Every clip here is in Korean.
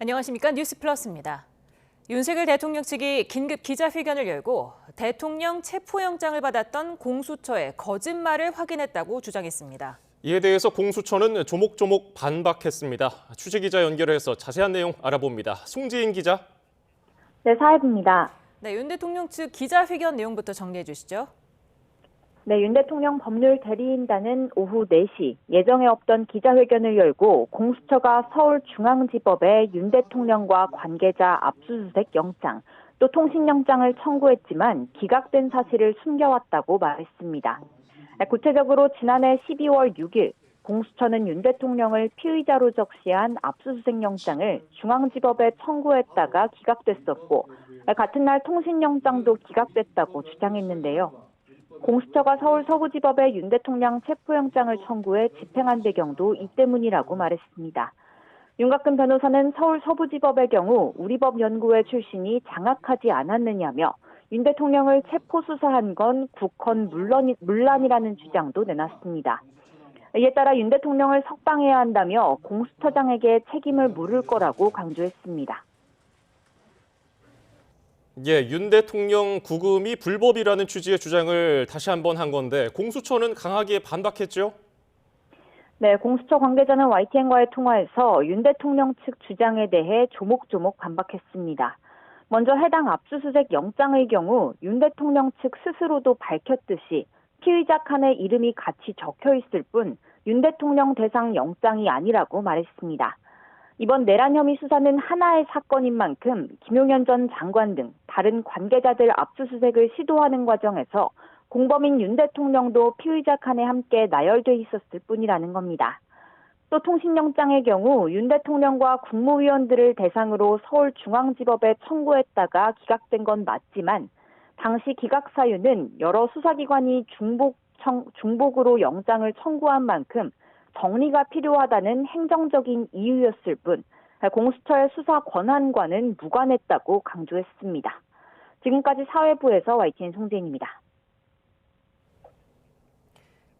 안녕하십니까. 뉴스플러스입니다. 윤석열 대통령 측이 긴급 기자회견을 열고 대통령 체포영장을 받았던 공수처의 거짓말을 확인했다고 주장했습니다. 이에 대해서 공수처는 조목조목 반박했습니다. 취재기자 연결해서 자세한 내용 알아봅니다. 송지인 기자. 네, 사회부입니다. 네, 윤 대통령 측 기자회견 내용부터 정리해 주시죠. 네, 윤 대통령 법률 대리인단은 오후 4시 예정에 없던 기자회견을 열고 공수처가 서울중앙지법에 윤 대통령과 관계자 압수수색 영장, 또 통신영장을 청구했지만 기각된 사실을 숨겨왔다고 말했습니다. 구체적으로 지난해 12월 6일 공수처는 윤 대통령을 피의자로 적시한 압수수색 영장을 중앙지법에 청구했다가 기각됐었고, 같은 날 통신영장도 기각됐다고 주장했는데요. 공수처가 서울 서부지법에 윤 대통령 체포영장을 청구해 집행한 배경도 이 때문이라고 말했습니다. 윤곽근 변호사는 서울 서부지법의 경우 우리 법 연구회 출신이 장악하지 않았느냐며 윤 대통령을 체포 수사한 건 국헌 문란이라는 주장도 내놨습니다. 이에 따라 윤 대통령을 석방해야 한다며 공수처장에게 책임을 물을 거라고 강조했습니다. 윤 대통령 구금이 불법이라는 취지의 주장을 다시 한번 한 건데 공수처는 강하게 반박했죠? 네, 공수처 관계자는 YTN과의 통화에서 윤 대통령 측 주장에 대해 조목조목 반박했습니다. 먼저 해당 압수수색 영장의 경우 윤 대통령 측 스스로도 밝혔듯이 피의자 칸에 이름이 같이 적혀 있을 뿐 윤 대통령 대상 영장이 아니라고 말했습니다. 이번 내란 혐의 수사는 하나의 사건인 만큼 김용현 전 장관 등 다른 관계자들 압수수색을 시도하는 과정에서 공범인 윤 대통령도 피의자 칸에 함께 나열돼 있었을 뿐이라는 겁니다. 또 통신영장의 경우 윤 대통령과 국무위원들을 대상으로 서울중앙지법에 청구했다가 기각된 건 맞지만 당시 기각 사유는 여러 수사기관이 중복으로 영장을 청구한 만큼 정리가 필요하다는 행정적인 이유였을 뿐 공수처의 수사 권한과는 무관했다고 강조했습니다. 지금까지 사회부에서 YTN 송재인입니다.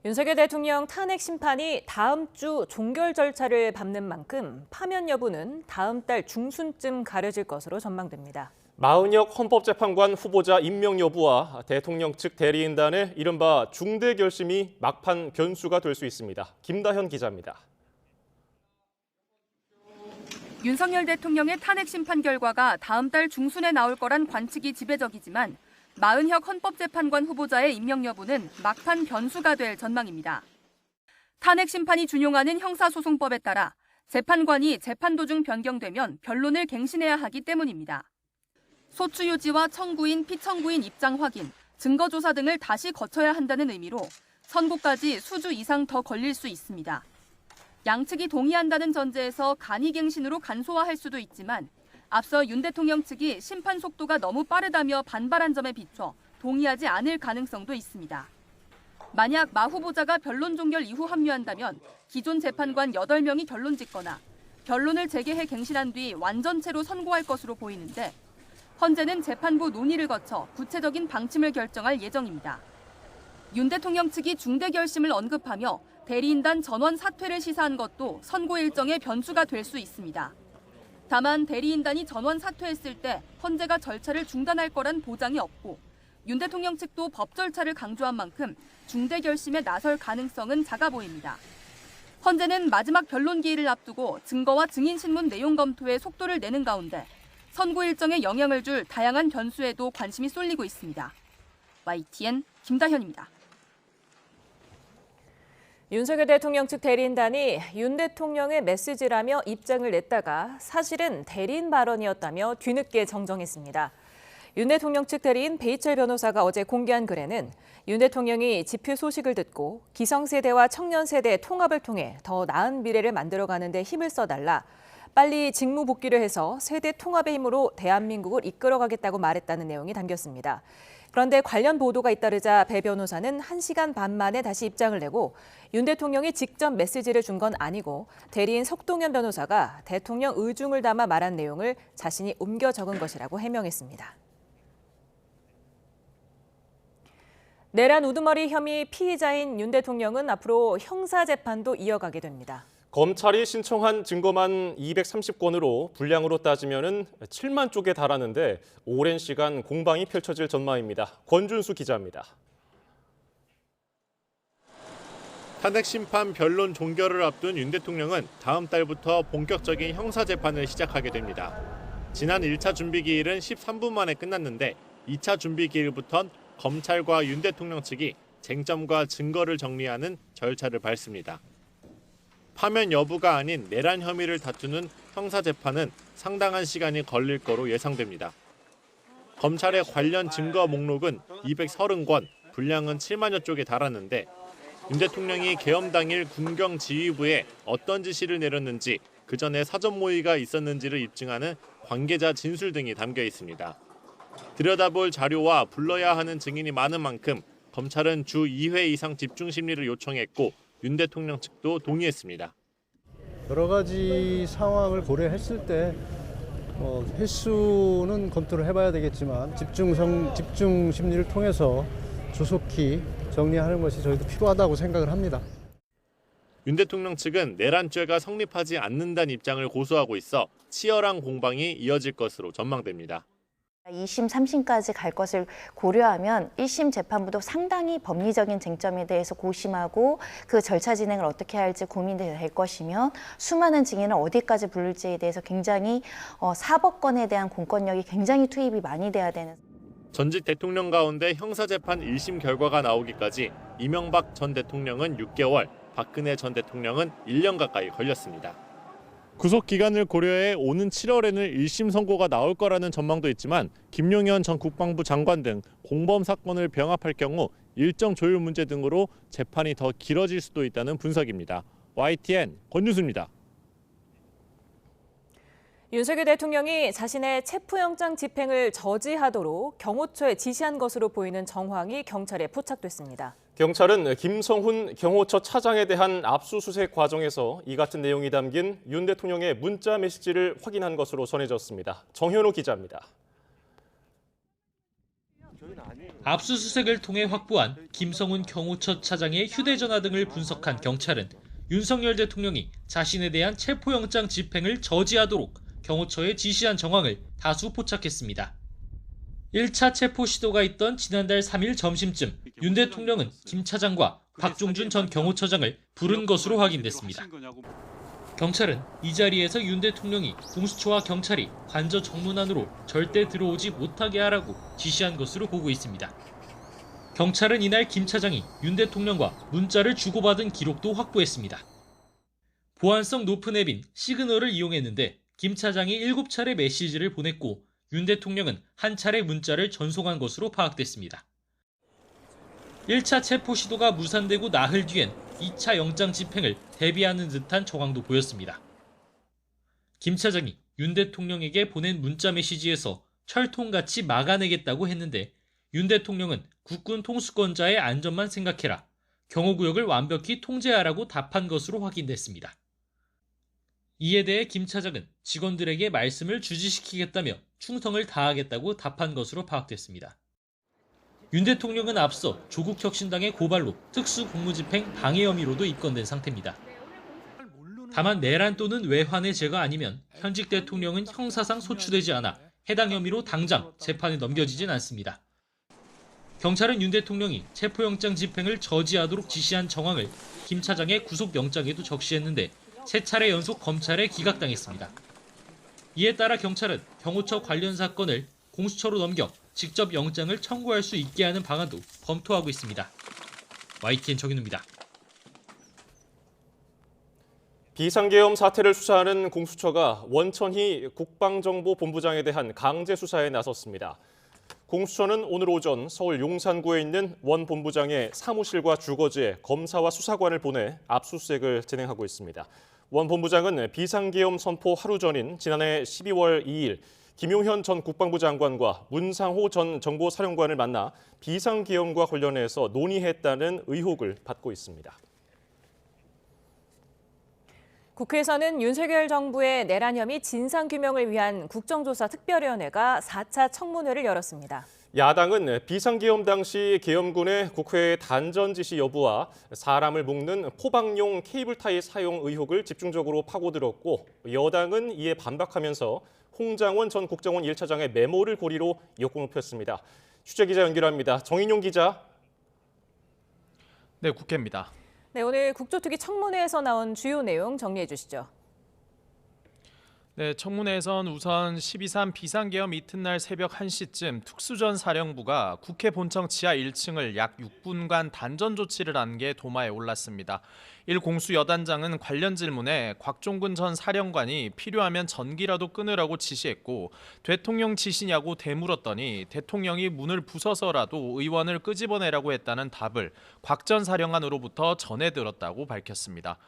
윤석열 대통령 탄핵 심판이 다음 주 종결 절차를 밟는 만큼 파면 여부는 다음 달 중순쯤 가려질 것으로 전망됩니다. 마은혁 헌법재판관 후보자 임명 여부와 대통령 측 대리인단의 이른바 중대 결심이 막판 변수가 될 수 있습니다. 김다현 기자입니다. 윤석열 대통령의 탄핵 심판 결과가 다음 달 중순에 나올 거란 관측이 지배적이지만 마은혁 헌법재판관 후보자의 임명 여부는 막판 변수가 될 전망입니다. 탄핵 심판이 준용하는 형사소송법에 따라 재판관이 재판 도중 변경되면 변론을 갱신해야 하기 때문입니다. 소추 유지와 청구인, 피청구인 입장 확인, 증거조사 등을 다시 거쳐야 한다는 의미로 선고까지 수주 이상 더 걸릴 수 있습니다. 양측이 동의한다는 전제에서 간이갱신으로 간소화할 수도 있지만 앞서 윤 대통령 측이 심판 속도가 너무 빠르다며 반발한 점에 비춰 동의하지 않을 가능성도 있습니다. 만약 마 후보자가 변론 종결 이후 합류한다면 기존 재판관 8명이 결론 짓거나 변론을 재개해 갱신한 뒤 완전체로 선고할 것으로 보이는데 헌재는 재판부 논의를 거쳐 구체적인 방침을 결정할 예정입니다. 윤 대통령 측이 중대 결심을 언급하며 대리인단 전원 사퇴를 시사한 것도 선고 일정의 변수가 될 수 있습니다. 다만 대리인단이 전원 사퇴했을 때 헌재가 절차를 중단할 거란 보장이 없고 윤 대통령 측도 법 절차를 강조한 만큼 중대 결심에 나설 가능성은 작아 보입니다. 헌재는 마지막 변론 기일을 앞두고 증거와 증인신문 내용 검토에 속도를 내는 가운데 선고 일정에 영향을 줄 다양한 변수에도 관심이 쏠리고 있습니다. YTN 김다현입니다. 윤석열 대통령 측 대리인단이 윤 대통령의 메시지라며 입장을 냈다가 사실은 대리인 발언이었다며 뒤늦게 정정했습니다. 윤 대통령 측 대리인 배희철 변호사가 어제 공개한 글에는 윤 대통령이 집회 소식을 듣고 기성세대와 청년세대 통합을 통해 더 나은 미래를 만들어가는 데 힘을 써달라. 빨리 직무 복귀를 해서 세대 통합의 힘으로 대한민국을 이끌어가겠다고 말했다는 내용이 담겼습니다. 그런데 관련 보도가 잇따르자 배 변호사는 1시간 반 만에 다시 입장을 내고 윤 대통령이 직접 메시지를 준 건 아니고 대리인 석동현 변호사가 대통령 의중을 담아 말한 내용을 자신이 옮겨 적은 것이라고 해명했습니다. 내란 우두머리 혐의 피의자인 윤 대통령은 앞으로 형사재판도 이어가게 됩니다. 검찰이 신청한 증거만 230건으로 분량으로 따지면 7만 쪽에 달하는데 오랜 시간 공방이 펼쳐질 전망입니다. 권준수 기자입니다. 탄핵 심판 변론 종결을 앞둔 윤 대통령은 다음 달부터 본격적인 형사 재판을 시작하게 됩니다. 지난 1차 준비 기일은 13분 만에 끝났는데 2차 준비 기일부턴 검찰과 윤 대통령 측이 쟁점과 증거를 정리하는 절차를 밟습니다. 파면 여부가 아닌 내란 혐의를 다투는 형사 재판은 상당한 시간이 걸릴 거로 예상됩니다. 검찰의 관련 증거 목록은 230권, 분량은 7만여 쪽에 달하는데 윤 대통령이 계엄 당일 군경 지휘부에 어떤 지시를 내렸는지 그 전에 사전 모의가 있었는지를 입증하는 관계자 진술 등이 담겨 있습니다. 들여다볼 자료와 불러야 하는 증인이 많은 만큼 검찰은 주 2회 이상 집중 심리를 요청했고 윤 대통령 측도 동의했습니다. 여러 가지 상황을 고려했을 때 횟수는 검토를 해봐야 되겠지만 집중 심리를 통해서 조속히 정리하는 것이 저희도 필요하다고 생각을 합니다. 윤 대통령 측은 내란죄가 성립하지 않는다는 입장을 고수하고 있어 치열한 공방이 이어질 것으로 전망됩니다. 2심, 3심까지 갈 것을 고려하면 1심 재판부도 상당히 법리적인 쟁점에 대해서 고심하고 그 절차 진행을 어떻게 할지 고민될 것이며 수많은 증인을 어디까지 부를지에 대해서 굉장히 사법권에 대한 공권력이 굉장히 투입이 많이 돼야 되는. 전직 대통령 가운데 형사재판 1심 결과가 나오기까지 이명박 전 대통령은 6개월, 박근혜 전 대통령은 1년 가까이 걸렸습니다. 구속 기간을 고려해 오는 7월에는 1심 선고가 나올 거라는 전망도 있지만 김용현 전 국방부 장관 등 공범 사건을 병합할 경우 일정 조율 문제 등으로 재판이 더 길어질 수도 있다는 분석입니다. YTN 권준수입니다. 윤석열 대통령이 자신의 체포영장 집행을 저지하도록 경호처에 지시한 것으로 보이는 정황이 경찰에 포착됐습니다. 경찰은 김성훈 경호처 차장에 대한 압수수색 과정에서 이 같은 내용이 담긴 윤 대통령의 문자 메시지를 확인한 것으로 전해졌습니다. 정현호 기자입니다. 압수수색을 통해 확보한 김성훈 경호처 차장의 휴대전화 등을 분석한 경찰은 윤석열 대통령이 자신에 대한 체포영장 집행을 저지하도록 경호처에 지시한 정황을 다수 포착했습니다. 1차 체포 시도가 있던 지난달 3일 점심쯤 윤 대통령은 김 차장과 박종준 전 경호처장을 부른 것으로 확인됐습니다. 경찰은 이 자리에서 윤 대통령이 공수처와 경찰이 관저 정문 안으로 절대 들어오지 못하게 하라고 지시한 것으로 보고 있습니다. 경찰은 이날 김 차장이 윤 대통령과 문자를 주고받은 기록도 확보했습니다. 보안성 높은 앱인 시그널을 이용했는데 김 차장이 7차례 메시지를 보냈고 윤 대통령은 한 차례 문자를 전송한 것으로 파악됐습니다. 1차 체포 시도가 무산되고 나흘 뒤엔 2차 영장 집행을 대비하는 듯한 정황도 보였습니다. 김 차장이 윤 대통령에게 보낸 문자 메시지에서 철통같이 막아내겠다고 했는데 윤 대통령은 국군 통수권자의 안전만 생각해라. 경호구역을 완벽히 통제하라고 답한 것으로 확인됐습니다. 이에 대해 김 차장은 직원들에게 말씀을 주지시키겠다며 충성을 다하겠다고 답한 것으로 파악됐습니다. 윤 대통령은 앞서 조국혁신당의 고발로 특수공무집행 방해 혐의로도 입건된 상태입니다. 다만 내란 또는 외환의 죄가 아니면 현직 대통령은 형사상 소추되지 않아 해당 혐의로 당장 재판에 넘겨지진 않습니다. 경찰은 윤 대통령이 체포영장 집행을 저지하도록 지시한 정황을 김 차장의 구속영장에도 적시했는데 3차례 연속 검찰에 기각당했습니다. 이에 따라 경찰은 경호처 관련 사건을 공수처로 넘겨 직접 영장을 청구할 수 있게 하는 방안도 검토하고 있습니다. YTN 정인우입니다. 비상계엄 사태를 수사하는 공수처가 원천희 국방정보본부장에 대한 강제 수사에 나섰습니다. 공수처는 오늘 오전 서울 용산구에 있는 원 본부장의 사무실과 주거지에 검사와 수사관을 보내 압수수색을 진행하고 있습니다. 원 본부장은 비상계엄 선포 하루 전인 지난해 12월 2일 김용현 전 국방부 장관과 문상호 전 정보사령관을 만나 비상계엄과 관련해서 논의했다는 의혹을 받고 있습니다. 국회에서는 윤석열 정부의 내란 혐의 진상규명을 위한 국정조사 특별위원회가 4차 청문회를 열었습니다. 야당은 비상계엄 당시 계엄군의 국회 단전 지시 여부와 사람을 묶는 포방용 케이블타이 사용 의혹을 집중적으로 파고들었고 여당은 이에 반박하면서 홍장원 전 국정원 1차장의 메모를 고리로 역공을 폈습니다. 취재기자 연결합니다. 정인용 기자. 네, 국회입니다. 네, 오늘 국조특위 청문회에서 나온 주요 내용 정리해 주시죠. 네, 청문회에선 우선 12.3 비상계엄 이튿날 새벽 1시쯤 특수전 사령부가 국회 본청 지하 1층을 약 6분간 단전 조치를 한 게 도마에 올랐습니다. 공수 여단장은 관련 질문에 곽종근 전 사령관이 필요하면 전기라도 끊으라고 지시했고 대통령 지시냐고 되물었더니 대통령이 문을 부숴서라도 의원을 끄집어내라고 했다는 답을 곽 전 사령관으로부터 전해 들었다고 밝혔습니다.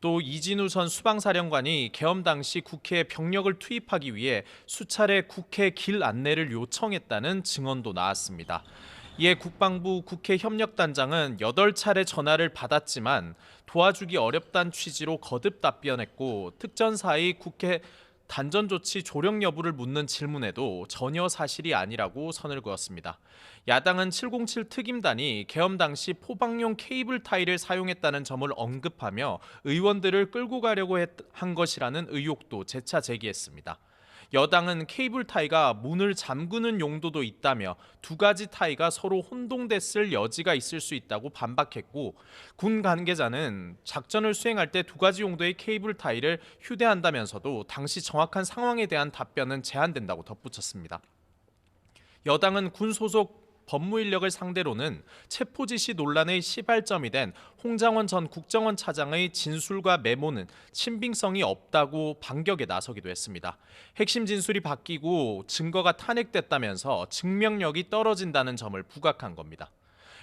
또 이진우 전 수방사령관이 계엄 당시 국회에 병력을 투입하기 위해 수차례 국회 길 안내를 요청했다는 증언도 나왔습니다. 이에 국방부 국회 협력단장은 8차례 전화를 받았지만 도와주기 어렵다는 취지로 거듭 답변했고 특전사의 국회 단전 조치 조령 여부를 묻는 질문에도 전혀 사실이 아니라고 선을 그었습니다. 야당은 707 특임단이 계엄 당시 포방용 케이블 타이를 사용했다는 점을 언급하며 의원들을 끌고 가려고 한 것이라는 의혹도 재차 제기했습니다. 여당은 케이블 타이가 문을 잠그는 용도도 있다며 두 가지 타이가 서로 혼동됐을 여지가 있을 수 있다고 반박했고 군 관계자는 작전을 수행할 때 두 가지 용도의 케이블 타이를 휴대한다면서도 당시 정확한 상황에 대한 답변은 제한된다고 덧붙였습니다. 여당은 군 소속 법무 인력을 상대로는 체포 지시 논란의 시발점이 된 홍장원 전 국정원 차장의 진술과 메모는 신빙성이 없다고 반격에 나서기도 했습니다. 핵심 진술이 바뀌고 증거가 탄핵됐다면서 증명력이 떨어진다는 점을 부각한 겁니다.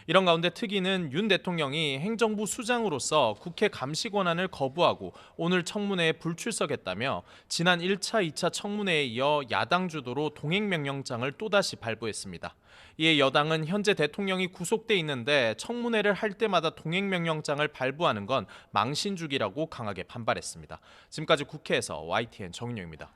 이런 가운데 특위는 윤 대통령이 행정부 수장으로서 국회 감시 권한을 거부하고 오늘 청문회에 불출석했다며 지난 1차, 2차 청문회에 이어 야당 주도로 동행명령장을 또다시 발부했습니다. 이에 여당은 현재 대통령이 구속돼 있는데 청문회를 할 때마다 동행명령장을 발부하는 건 망신주기라고 강하게 반발했습니다. 지금까지 국회에서 YTN 정인용입니다.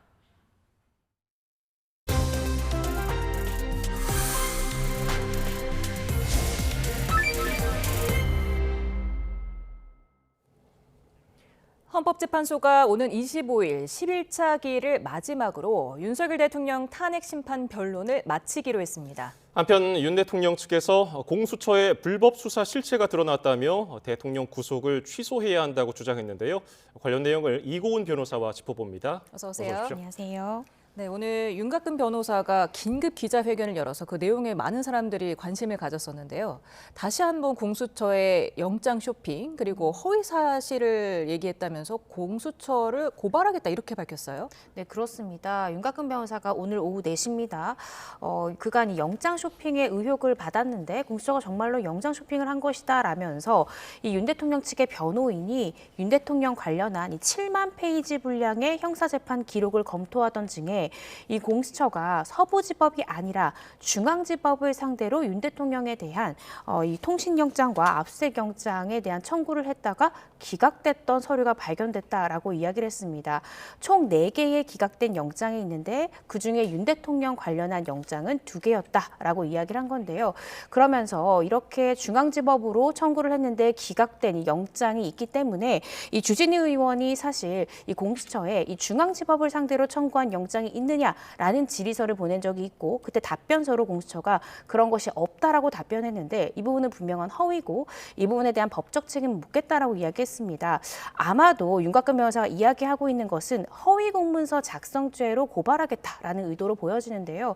헌법재판소가 오는 25일 11차 기일을 마지막으로 윤석열 대통령 탄핵 심판 변론을 마치기로 했습니다. 한편 윤 대통령 측에서 공수처의 불법 수사 실체가 드러났다며 대통령 구속을 취소해야 한다고 주장했는데요. 관련 내용을 이고은 변호사와 짚어봅니다. 어서 오세요. 안녕하세요. 네, 오늘 윤곽근 변호사가 긴급 기자회견을 열어서 그 내용에 많은 사람들이 관심을 가졌었는데요. 다시 한번 공수처의 영장 쇼핑 그리고 허위 사실을 얘기했다면서 공수처를 고발하겠다 이렇게 밝혔어요. 네, 그렇습니다. 윤곽근 변호사가 오늘 오후 4시입니다. 그간 이 영장 쇼핑의 의혹을 받았는데 공수처가 정말로 영장 쇼핑을 한 것이다 라면서 이 윤 대통령 측의 변호인이 윤 대통령 관련한 이 7만 페이지 분량의 형사재판 기록을 검토하던 중에 이 공수처가 서부지법이 아니라 중앙지법을 상대로 윤 대통령에 대한 이 통신영장과 압수수색영장에 대한 청구를 했다가 기각됐던 서류가 발견됐다라고 이야기를 했습니다. 총 4개의 기각된 영장이 있는데 그중에 윤 대통령 관련한 영장은 2개였다라고 이야기를 한 건데요. 그러면서 이렇게 중앙지법으로 청구를 했는데 기각된 이 영장이 있기 때문에 이 주진우 의원이 사실 이 공수처에 이 중앙지법을 상대로 청구한 영장이 있느냐라는 질의서를 보낸 적이 있고 그때 답변서로 공수처가 그런 것이 없다라고 답변했는데 이 부분은 분명한 허위고 이 부분에 대한 법적 책임을 묻겠다라고 이야기했습니다. 아마도 윤곽근 변호사가 이야기하고 있는 것은 허위 공문서 작성죄로 고발하겠다라는 의도로 보여지는데요.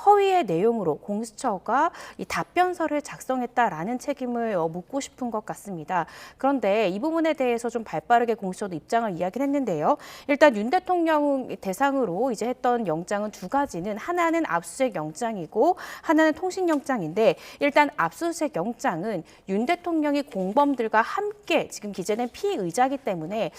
허위의 내용으로 공수처가 이 답변서를 작성했다라는 책임을 묻고 싶은 것 같습니다. 그런데 이 부분에 대해서 좀 발빠르게 공수처도 입장을 이야기를 했는데요. 일단 윤 대통령 대상으로 이제 했던 영장은 2가지는 하나는 압수수색 영장이고 하나는 통신 영장인데 일단 압수수색 영장은 윤 대통령이 공범들과 함께 지금 기재된 피의자이기 때문에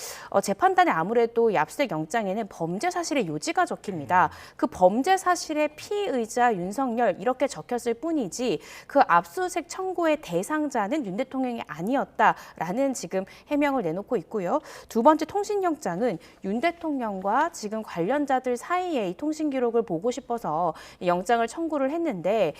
재판단에 아무래도 이 압수수색 영장에는 범죄 사실의 요지가 적힙니다. 그 범죄 사실의 피의자 윤석열 이렇게 적혔을 뿐이지 그 압수수색 청구의 대상자는 윤 대통령이 아니었다라는 지금 해명을 내놓고 있고요. 두 번째 통신 영장은 윤 대통령과 지금 관련자들 사이 사이에 이 통신 기록을 보고 싶어서 이 영장을 청구를 했는데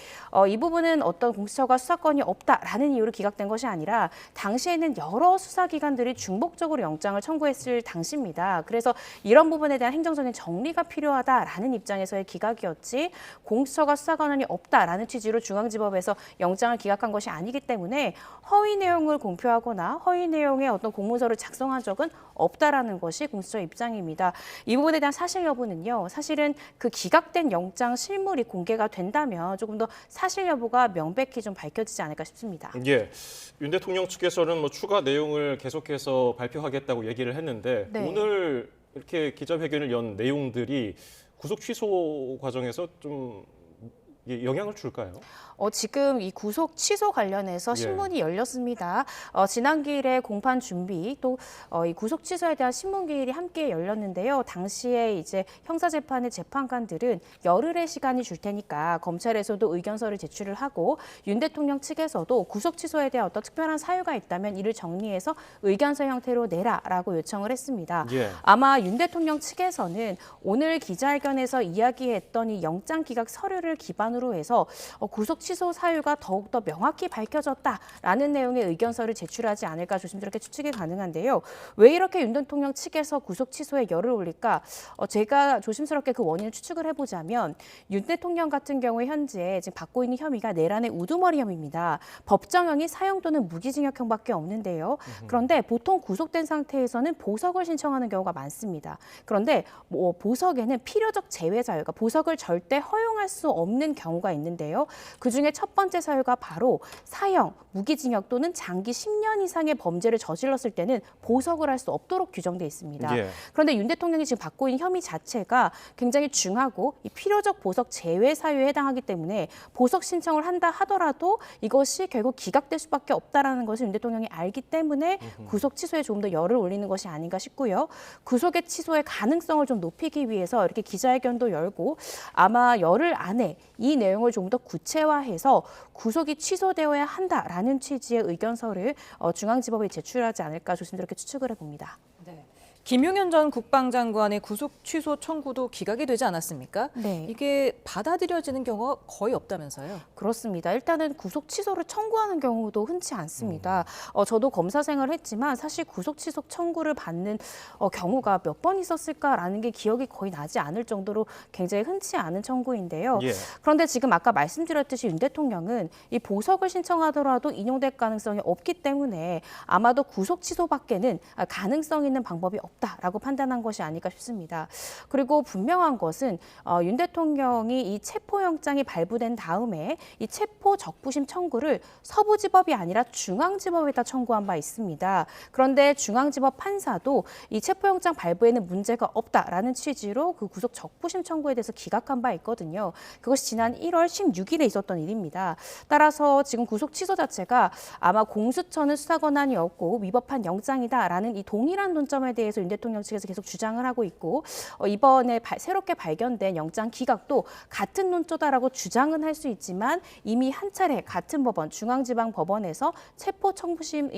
이 부분은 어떤 공수처가 수사권이 없다라는 이유로 기각된 것이 아니라 당시에는 여러 수사기관들이 중복적으로 영장을 청구했을 당시입니다. 그래서 이런 부분에 대한 행정적인 정리가 필요하다라는 입장에서의 기각이었지 공수처가 수사 권한이 없다라는 취지로 중앙지법에서 영장을 기각한 것이 아니기 때문에 허위 내용을 공표하거나 허위 내용의 어떤 공문서를 작성한 적은 없다라는 것이 공수처 입장입니다. 이 부분에 대한 사실 여부는요. 사실은 그 기각된 영장 실물이 공개가 된다면 조금 더 사실 여부가 명백히 좀 밝혀지지 않을까 싶습니다. 예, 윤 대통령 측에서는 뭐 추가 내용을 계속해서 발표하겠다고 얘기를 했는데 네. 오늘 이렇게 기자회견을 연 내용들이 구속 취소 과정에서 좀 영향을 줄까요? 지금 이 구속 취소 관련해서 신문이 열렸습니다. 지난 기일에 공판 준비 또 이 구속 취소에 대한 신문 기일이 함께 열렸는데요. 당시에 이제 형사재판의 재판관들은 열흘의 시간이 줄 테니까 검찰에서도 의견서를 제출을 하고 윤 대통령 측에서도 구속 취소에 대한 어떤 특별한 사유가 있다면 이를 정리해서 의견서 형태로 내라라고 요청을 했습니다. 예. 아마 윤 대통령 측에서는 오늘 기자회견에서 이야기했던 이 영장 기각 서류를 기반으로 해서 구속 취소 사유가 더욱더 명확히 밝혀졌다라는 내용의 의견서를 제출하지 않을까 조심스럽게 추측이 가능한데요. 왜 이렇게 윤 대통령 측에서 구속 취소에 열을 올릴까? 제가 조심스럽게 그 원인을 추측을 해보자면 윤 대통령 같은 경우에 현재 지금 받고 있는 혐의가 내란의 우두머리 혐의입니다. 법정형이 사형 또는 무기징역형밖에 없는데요. 그런데 보통 구속된 상태에서는 보석을 신청하는 경우가 많습니다. 그런데 보석에는 필요적 제외 사유가 보석을 절대 허용할 수 없는 경우가 있는데요. 그중에 첫 번째 사유가 바로 사형, 무기징역 또는 장기 10년 이상의 범죄를 저질렀을 때는 보석을 할 수 없도록 규정돼 있습니다. 예. 그런데 윤 대통령이 지금 받고 있는 혐의 자체가 굉장히 중하고 이 필요적 보석 제외 사유에 해당하기 때문에 보석 신청을 한다 하더라도 이것이 결국 기각될 수밖에 없다라는 것을 윤 대통령이 알기 때문에 구속 취소에 조금 더 열을 올리는 것이 아닌가 싶고요. 구속의 취소의 가능성을 좀 높이기 위해서 이렇게 기자회견도 열고 아마 열흘 안에 이 내용을 좀 더 구체화해서 구속이 취소되어야 한다라는 취지의 의견서를 중앙지법에 제출하지 않을까 조심스럽게 추측을 해봅니다. 네. 김용현 전 국방장관의 구속 취소 청구도 기각이 되지 않았습니까? 네. 이게 받아들여지는 경우가 거의 없다면서요? 그렇습니다. 일단은 구속 취소를 청구하는 경우도 흔치 않습니다. 저도 검사 생활을 했지만 사실 구속 취소 청구를 받는 경우가 몇 번 있었을까라는 게 기억이 거의 나지 않을 정도로 굉장히 흔치 않은 청구인데요. 예. 그런데 지금 아까 말씀드렸듯이 윤 대통령은 이 보석을 신청하더라도 인용될 가능성이 없기 때문에 아마도 구속 취소밖에는 가능성 있는 방법이 없다라고 판단한 것이 아닐까 싶습니다. 그리고 분명한 것은 윤 대통령이 이 체포영장이 발부된 다음에 이 체포 적부심 청구를 서부지법이 아니라 중앙지법에다 청구한 바 있습니다. 그런데 중앙지법 판사도 이 체포영장 발부에는 문제가 없다라는 취지로 그 구속 적부심 청구에 대해서 기각한 바 있거든요. 그것이 지난 1월 16일에 있었던 일입니다. 따라서 지금 구속 취소 자체가 아마 공수처는 수사 권한이 없고 위법한 영장이다라는 이 동일한 논점에 대해서 윤 대통령 측에서 계속 주장을 하고 있고 이번에 새롭게 발견된 영장 기각도 같은 논조다라고 주장은 할 수 있지만 이미 한 차례 같은 법원 중앙지방법원에서 체포 청구심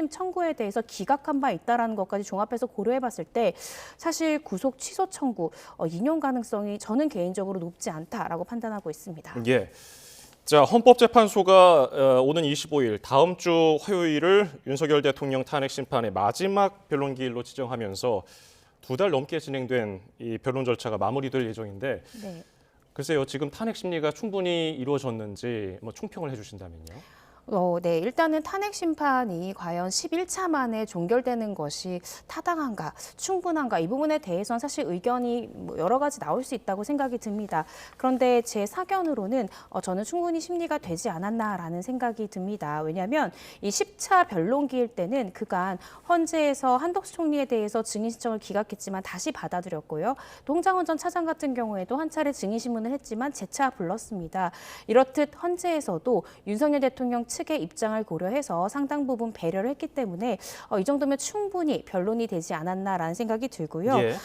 청구에 대해서 기각한 바 있다라는 것까지 종합해서 고려해봤을 때 사실 구속 취소 청구 인용 가능성이 저는 개인적으로 높지 않다라고 판단하고 있습니다. 예. 자, 헌법재판소가 오는 25일 다음 주 화요일을 윤석열 대통령 탄핵 심판의 마지막 변론 기일로 지정하면서 2달 넘게 진행된 이 변론 절차가 마무리될 예정인데 네. 글쎄요, 지금 탄핵 심리가 충분히 이루어졌는지 총평을 해주신다면요. 네, 일단은 탄핵 심판이 과연 11차 만에 종결되는 것이 타당한가, 충분한가 이 부분에 대해서는 사실 의견이 여러 가지 나올 수 있다고 생각이 듭니다. 그런데 제 사견으로는 저는 충분히 심리가 되지 않았나라는 생각이 듭니다. 왜냐하면 이 10차 변론기일 때는 그간 헌재에서 한덕수 총리에 대해서 증인 신청을 기각했지만 다시 받아들였고요. 또 홍장원 전 차장 같은 경우에도 한 차례 증인 신문을 했지만 재차 불렀습니다. 이렇듯 헌재에서도 윤석열 대통령 측의 입장을 고려해서 상당 부분 배려를 했기 때문에 이 정도면 충분히 변론이 되지 않았나라는 생각이 들고요. 예.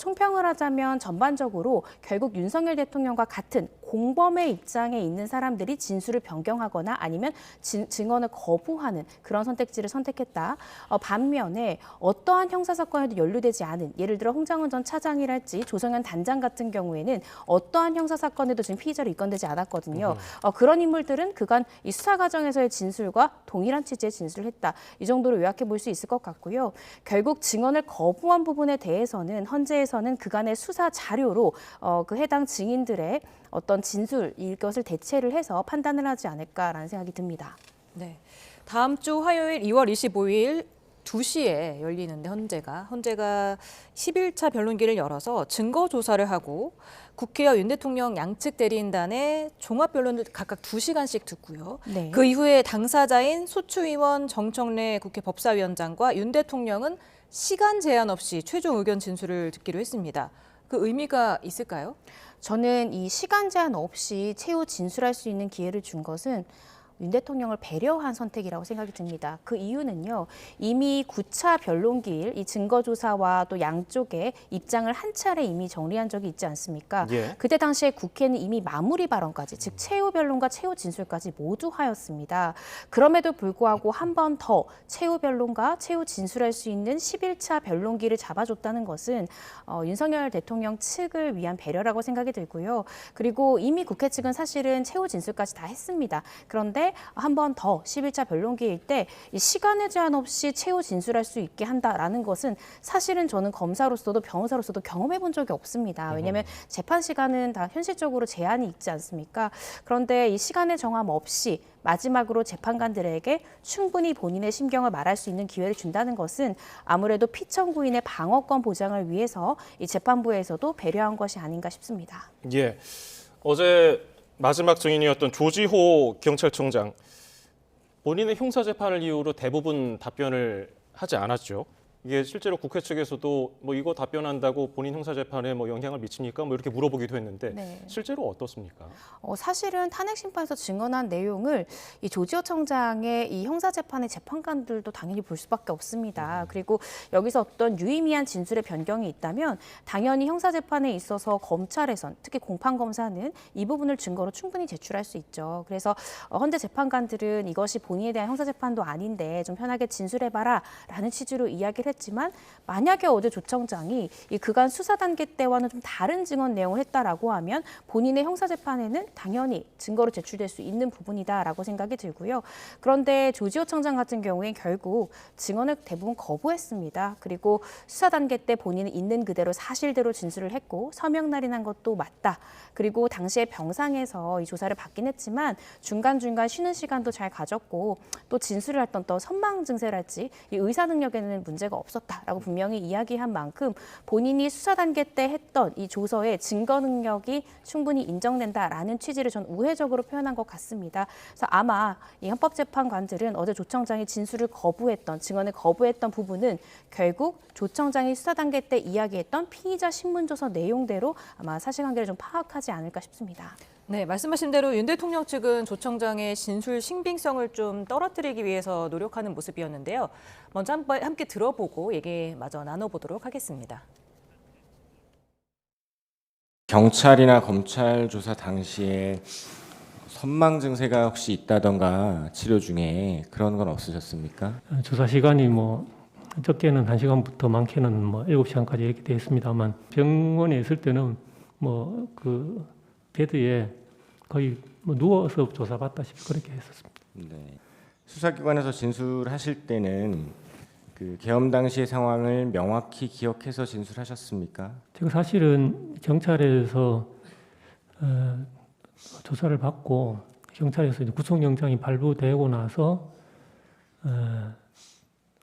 총평을 하자면 전반적으로 결국 윤석열 대통령과 같은 공범의 입장에 있는 사람들이 진술을 변경하거나 아니면 증언을 거부하는 그런 선택지를 선택했다. 반면에 어떠한 형사사건에도 연루되지 않은, 예를 들어 홍장훈 전 차장이랄지 조성현 단장 같은 경우에는 어떠한 형사사건에도 지금 피의자로 입건되지 않았거든요. 그런 인물들은 그간 이 수사 과정에서의 진술과 동일한 취지의 진술을 했다. 이 정도로 요약해 볼 수 있을 것 같고요. 결국 증언을 거부한 부분에 대해서는 헌재에서는 그간의 수사 자료로 그 해당 증인들의 어떤 진술 이것을 대체를 해서 판단을 하지 않을까라는 생각이 듭니다. 네. 다음 주 화요일 2월 25일 2시에 열리는데 헌재가 11차 변론기를 열어서 증거 조사를 하고 국회와 윤 대통령 양측 대리인단의 종합 변론을 각각 2시간씩 듣고요. 네. 그 이후에 당사자인 소추위원 정청래 국회 법사위원장과 윤 대통령은 시간 제한 없이 최종 의견 진술을 듣기로 했습니다. 그 의미가 있을까요? 저는 이 시간 제한 없이 최후 진술할 수 있는 기회를 준 것은 윤 대통령을 배려한 선택이라고 생각이 듭니다. 그 이유는요. 이미 9차 변론기일 이 증거조사와 또 양쪽의 입장을 한 차례 이미 정리한 적이 있지 않습니까? 예. 그때 당시에 국회는 이미 마무리 발언까지, 즉 최후 변론과 최후 진술까지 모두 하였습니다. 그럼에도 불구하고 한 번 더 최후 변론과 최후 진술할 수 있는 11차 변론기를 잡아줬다는 것은 윤석열 대통령 측을 위한 배려라고 생각이 들고요. 그리고 이미 국회 측은 사실은 최후 진술까지 다 했습니다. 그런데 한 번 더 11차 변론기일 때 시간의 제한 없이 최후 진술할 수 있게 한다라는 것은 사실은 저는 검사로서도 변호사로서도 경험해 본 적이 없습니다. 왜냐하면 재판 시간은 다 현실적으로 제한이 있지 않습니까? 그런데 이 시간의 정함 없이 마지막으로 재판관들에게 충분히 본인의 심경을 말할 수 있는 기회를 준다는 것은 아무래도 피청구인의 방어권 보장을 위해서 이 재판부에서도 배려한 것이 아닌가 싶습니다. 예. 어제 마지막 증인이었던 조지호 경찰청장, 본인의 형사재판을 이유로 대부분 답변을 하지 않았죠. 이게 실제로 국회 측에서도 뭐 이거 답변한다고 본인 형사재판에 뭐 영향을 미칩니까? 뭐 이렇게 물어보기도 했는데 네. 실제로 어떻습니까? 사실은 탄핵심판에서 증언한 내용을 이 조지호 청장의 이 형사재판의 재판관들도 당연히 볼 수밖에 없습니다. 그리고 여기서 어떤 유의미한 진술의 변경이 있다면 당연히 형사재판에 있어서 검찰에선 특히 공판검사는 이 부분을 증거로 충분히 제출할 수 있죠. 그래서 헌재 재판관들은 이것이 본인에 대한 형사재판도 아닌데 좀 편하게 진술해봐라 라는 취지로 이야기를 했지만 만약에 어제 조 청장이 이 그간 수사 단계 때와는 좀 다른 증언 내용을 했다라고 하면 본인의 형사재판에는 당연히 증거로 제출될 수 있는 부분이다라고 생각이 들고요. 그런데 조지호 청장 같은 경우엔 결국 증언을 대부분 거부했습니다. 그리고 수사 단계 때 본인은 있는 그대로 사실대로 진술을 했고 서명 날인한 것도 맞다. 그리고 당시에 병상에서 이 조사를 받긴 했지만 중간중간 쉬는 시간도 잘 가졌고 또 진술을 했던 또 선망 증세랄지 이 의사 능력에는 문제가 없었다라고 분명히 이야기한 만큼 본인이 수사 단계 때 했던 이 조서의 증거 능력이 충분히 인정된다라는 취지를 전 우회적으로 표현한 것 같습니다. 그래서 아마 이 헌법재판관들은 어제 조 청장이 진술을 거부했던, 증언을 거부했던 부분은 결국 조 청장이 수사 단계 때 이야기했던 피의자 신문조서 내용대로 아마 사실관계를 좀 파악하지 않을까 싶습니다. 네, 말씀하신 대로 윤 대통령 측은 조 청장의 진술 신빙성을 좀 떨어뜨리기 위해서 노력하는 모습이었는데요. 먼저 함께 들어보고 얘기 마저 나눠보도록 하겠습니다. 경찰이나 검찰 조사 당시에 선망 증세가 혹시 있다던가 치료 중에 그런 건 없으셨습니까? 조사 시간이 뭐 적게는 1시간부터 많게는 뭐 7시간까지 이렇게 되어 있습니다만 병원에 있을 때는 뭐 그 베드에 거의 뭐 누워서 조사받다시피 그렇게 했었습니다. 네. 수사기관에서 진술하실 때는 그 계엄 당시의 상황을 명확히 기억해서 진술하셨습니까? 제가 사실은 경찰에서 조사를 받고 경찰에서 이제 구속영장이 발부되고 나서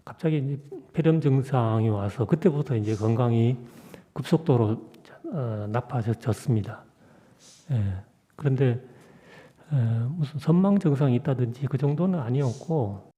갑자기 이제 폐렴 증상이 와서 그때부터 이제 건강이 급속도로 나빠졌습니다. 그런데 무슨 선망 증상이 있다든지 그 정도는 아니었고.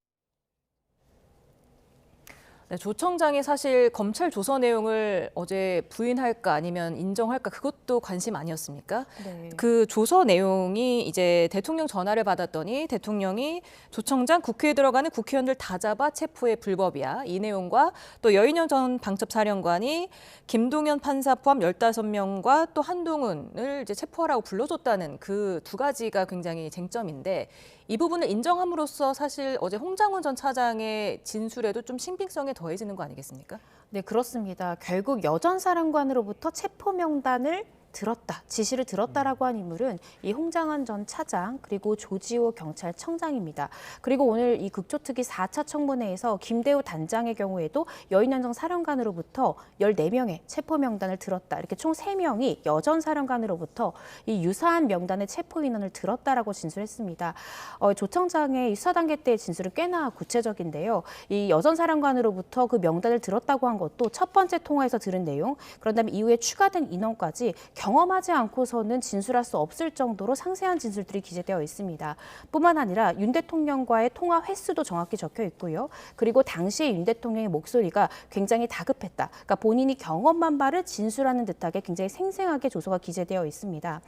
네, 조 청장이 사실 검찰 조서 내용을 어제 부인할까 아니면 인정할까 그것도 관심 아니었습니까? 네. 그 조서 내용이 이제 대통령 전화를 받았더니 대통령이 조 청장 국회에 들어가는 국회의원들 다 잡아 체포해 불법이야. 이 내용과 또 여인영 전 방첩사령관이 김동연 판사 포함 15명과 또 한동훈을 이제 체포하라고 불러줬다는 그 두 가지가 굉장히 쟁점인데 이 부분을 인정함으로써 사실 어제 홍장훈 전 차장의 진술에도 좀 신빙성이 더해지는 거 아니겠습니까? 네, 그렇습니다. 결국 여전 사령관으로부터 체포 명단을 들었다, 지시를 들었다라고 한 인물은 이 홍장한 전 차장 그리고 조지호 경찰청장입니다. 그리고 오늘 이 국조특위 4차 청문회에서 김대우 단장의 경우에도 여인연정 사령관으로부터 14명의 체포 명단을 들었다. 이렇게 총 3명이 여전 사령관으로부터 이 유사한 명단의 체포 인원을 들었다라고 진술했습니다. 조 청장의 수사 단계 때의 진술은 꽤나 구체적인데요. 이 여전 사령관으로부터 그 명단을 들었다고 한 것도 첫 번째 통화에서 들은 내용, 그런 다음에 이후에 추가된 인원까지 경험하지 않고서는 진술할 수 없을 정도로 상세한 진술들이 기재되어 있습니다. 뿐만 아니라 윤 대통령과의 통화 횟수도 정확히 적혀 있고요. 그리고 당시에 윤 대통령의 목소리가 굉장히 다급했다. 그러니까 본인이 경험한 바를 진술하는 듯하게 굉장히 생생하게 조서가 기재되어 있습니다.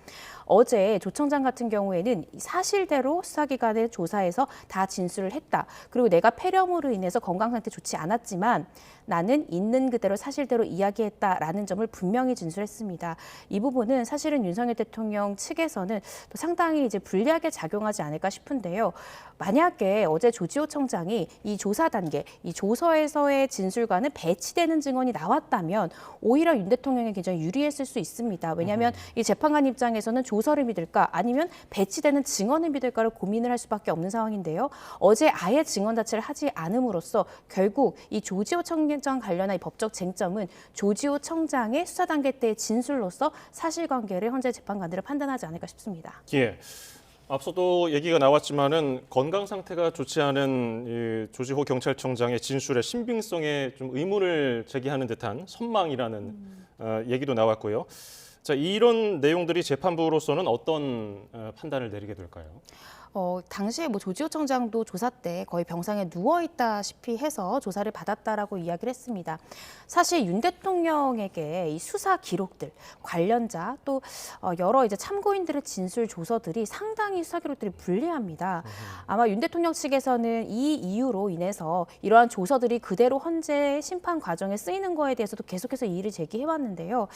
어제 조 청장 같은 경우에는 사실대로 수사기관의 조사에서 다 진술을 했다. 그리고 내가 폐렴으로 인해서 건강 상태 좋지 않았지만 나는 있는 그대로 사실대로 이야기했다라는 점을 분명히 진술했습니다. 이 부분은 사실은 윤석열 대통령 측에서는 또 상당히 이제 불리하게 작용하지 않을까 싶은데요. 만약에 어제 조지호 청장이 이 조사 단계, 이 조서에서의 진술과는 배치되는 증언이 나왔다면 오히려 윤 대통령에 굉장히 유리했을 수 있습니다. 왜냐하면 이 재판관 입장에서는 조서를 믿을까 아니면 배치되는 증언을 믿을까를 고민을 할 수밖에 없는 상황인데요. 어제 아예 증언 자체를 하지 않음으로써 결국 이 조지호 청장 관련한 이 법적 쟁점은 조지호 청장의 수사 단계 때의 진술로서 사실관계를 현재 재판관들은 판단하지 않을까 싶습니다. 예. 앞서도 얘기가 나왔지만은 건강 상태가 좋지 않은 이 조지호 경찰청장의 진술의 신빙성에 좀 의문을 제기하는 듯한 선망이라는 얘기도 나왔고요. 자, 이런 내용들이 재판부로서는 어떤 판단을 내리게 될까요? 당시에 뭐 조지호 청장도 조사 때 거의 병상에 누워 있다시피 해서 조사를 받았다라고 이야기를 했습니다. 사실 윤 대통령에게 이 수사 기록들, 관련자 또 여러 이제 참고인들의 진술 조서들이 상당히 수사 기록들이 불리합니다. 아마 윤 대통령 측에서는 이 이유로 인해서 이러한 조서들이 그대로 헌재 심판 과정에 쓰이는 거에 대해서도 계속해서 이의를 제기해 왔는데요.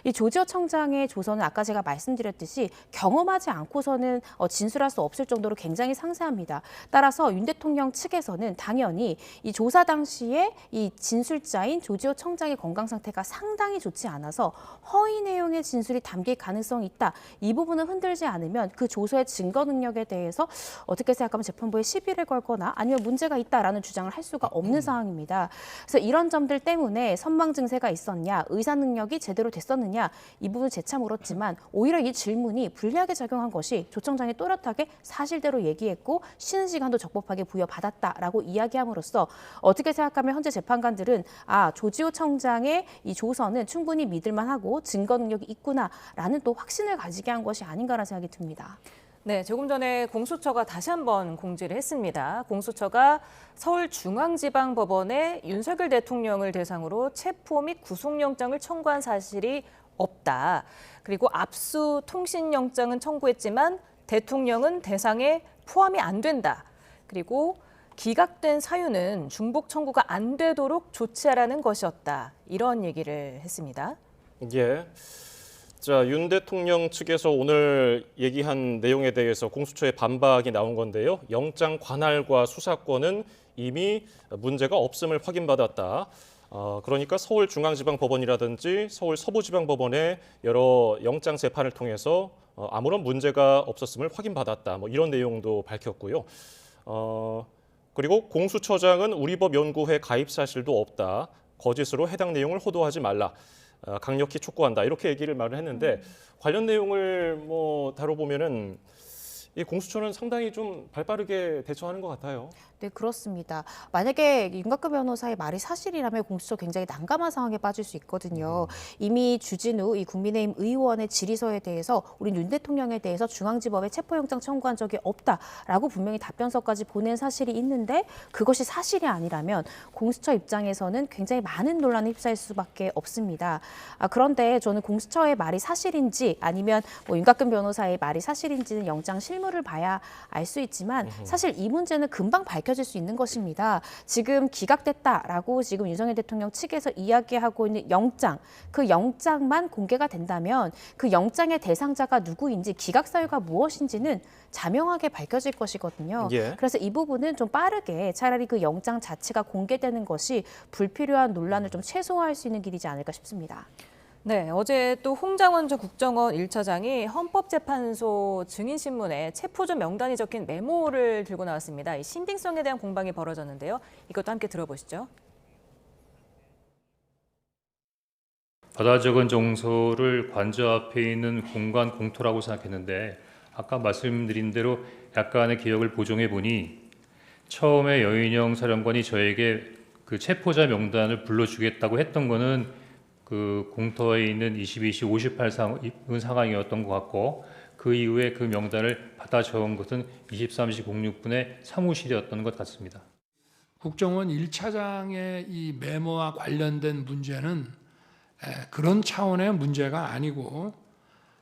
이 조지호 청장의 조서는 아까 제가 말씀드렸듯이 경험하지 않고서는 진술할 수 없을 정도로 굉장히 상세합니다. 따라서 윤 대통령 측에서는 당연히 이 조사 당시에 이 진술자인 조지호 청장의 건강 상태가 상당히 좋지 않아서 허위 내용의 진술이 담길 가능성이 있다. 이 부분을 흔들지 않으면 그 조서의 증거 능력에 대해서 어떻게 생각하면 재판부에 시비를 걸거나 아니면 문제가 있다라는 주장을 할 수가 없는 상황입니다. 그래서 이런 점들 때문에 선망 증세가 있었냐, 의사 능력이 제대로 됐었느냐 이 부분 재차 물었지만 오히려 이 질문이 불리하게 작용한 것이 조 청장이 또렷하게 사실대로 얘기했고 쉬는 시간도 적법하게 부여받았다라고 이야기함으로써 어떻게 생각하면 현재 재판관들은 조지호 청장의 이 조서는 충분히 믿을만하고 증거 능력이 있구나라는 또 확신을 가지게 한 것이 아닌가라는 생각이 듭니다. 네, 조금 전에 공수처가 다시 한번 공지를 했습니다. 공수처가 서울중앙지방법원에 윤석열 대통령을 대상으로 체포 및 구속영장을 청구한 사실이 없다. 그리고 압수 통신영장은 청구했지만 대통령은 대상에 포함이 안 된다. 그리고 기각된 사유는 중복 청구가 안 되도록 조치하라는 것이었다. 이런 얘기를 했습니다. 예. 자, 윤 대통령 측에서 오늘 얘기한 내용에 대해서 공수처의 반박이 나온 건데요. 영장 관할과 수사권은 이미 문제가 없음을 확인받았다. 그러니까 서울중앙지방법원이라든지 서울 서부지방법원의 여러 영장 재판을 통해서 아무런 문제가 없었음을 확인받았다. 뭐 이런 내용도 밝혔고요. 그리고 공수처장은 우리법연구회 가입 사실도 없다. 거짓으로 해당 내용을 호도하지 말라. 강력히 촉구한다. 이렇게 얘기를 말을 했는데 관련 내용을 다뤄보면은 이 공수처는 상당히 좀 발빠르게 대처하는 것 같아요. 네, 그렇습니다. 만약에 윤곽근 변호사의 말이 사실이라면 공수처 굉장히 난감한 상황에 빠질 수 있거든요. 이미 주진우 이 국민의힘 의원의 질의서에 대해서 우리 윤 대통령에 대해서 중앙지법에 체포영장 청구한 적이 없다라고 분명히 답변서까지 보낸 사실이 있는데 그것이 사실이 아니라면 공수처 입장에서는 굉장히 많은 논란에 휩싸일 수밖에 없습니다. 그런데 저는 공수처의 말이 사실인지 아니면 윤곽근 변호사의 말이 사실인지는 영장 실물을 봐야 알 수 있지만 사실 이 문제는 금방 밝혀질 수 있는 것입니다. 지금 기각됐다라고 지금 윤석열 대통령 측에서 이야기하고 있는 영장, 그 영장만 공개가 된다면 그 영장의 대상자가 누구인지 기각 사유가 무엇인지는 자명하게 밝혀질 것이거든요. 예. 그래서 이 부분은 좀 빠르게 차라리 그 영장 자체가 공개되는 것이 불필요한 논란을 좀 최소화할 수 있는 길이지 않을까 싶습니다. 네, 어제 또 홍장원 전 국정원 1차장이 헌법재판소 증인신문에 체포조 명단이 적힌 메모를 들고 나왔습니다. 이 신빙성에 대한 공방이 벌어졌는데요. 이것도 함께 들어보시죠. 받아 적은 정서를 관저 앞에 있는 공간 공터라고 생각했는데 아까 말씀드린 대로 약간의 기억을 보정해 보니 처음에 여인영 사령관이 저에게 그 체포자 명단을 불러주겠다고 했던 거는 그 공터에 있는 22시 58분 상황이었던 것 같고 그 이후에 그 명단을 받아 적은 것은 23시 06분에 사무실이었던 것 같습니다. 국정원 1차장의 이 메모와 관련된 문제는 그런 차원의 문제가 아니고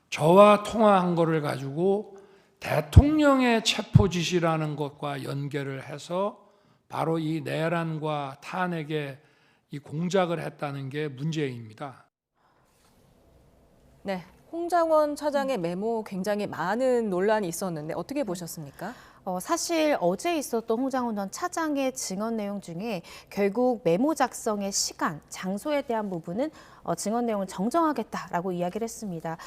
저와 통화한 거를 가지고 대통령의 체포 지시라는 것과 연결을 해서 바로 이 내란과 탄핵에 이 공작을 했다는 게 문제입니다. 네, 홍장원 차장의 메모 굉장히 많은 논란이 있었는데 어떻게 보셨습니까? 사실 어제 있었던 홍장원 전 차장의 증언 내용 중에 결국 메모 작성의 시간, 장소에 대한 부분은 증언 내용을 정정하겠다라고 이야기를 했습니다.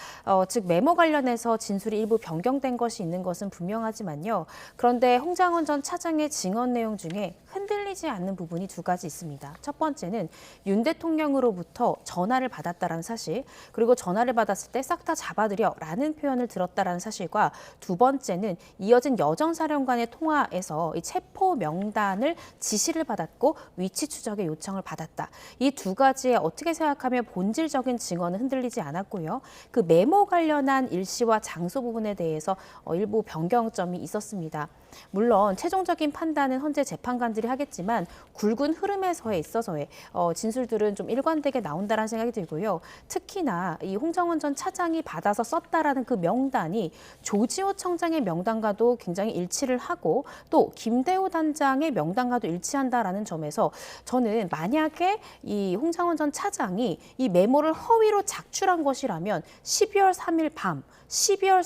즉 메모 관련해서 진술이 일부 변경된 것이 있는 것은 분명하지만요. 그런데 홍장원 전 차장의 증언 내용 중에 흔들리지 않는 부분이 두 가지 있습니다. 첫 번째는 윤 대통령으로부터 전화를 받았다라는 사실, 그리고 전화를 받았을 때 싹 다 잡아들여라는 표현을 들었다라는 사실과 두 번째는 이어진 여정사령관의 통화에서 이 체포 명단을 지시를 받았고 위치 추적의 요청을 받았다. 이 두 가지에 어떻게 생각하면 본질적인 증언은 흔들리지 않았고요. 그 메모 관련한 일시와 장소 부분에 대해서 일부 변경점이 있었습니다. 물론 최종적인 판단은 헌재 재판관들이 하겠지만 굵은 흐름에서에 있어서의 진술들은 좀 일관되게 나온다라는 생각이 들고요. 특히나 이 홍정원 전 차장이 받아서 썼다라는 그 명단이 조지호 청장의 명단과도 굉장히 일치를 하고 또 김대호 단장의 명단과도 일치한다라는 점에서 저는 만약에 이 홍장원 전 차장이 이 메모를 허위로 작출한 것이라면 12월 3일 밤, 12월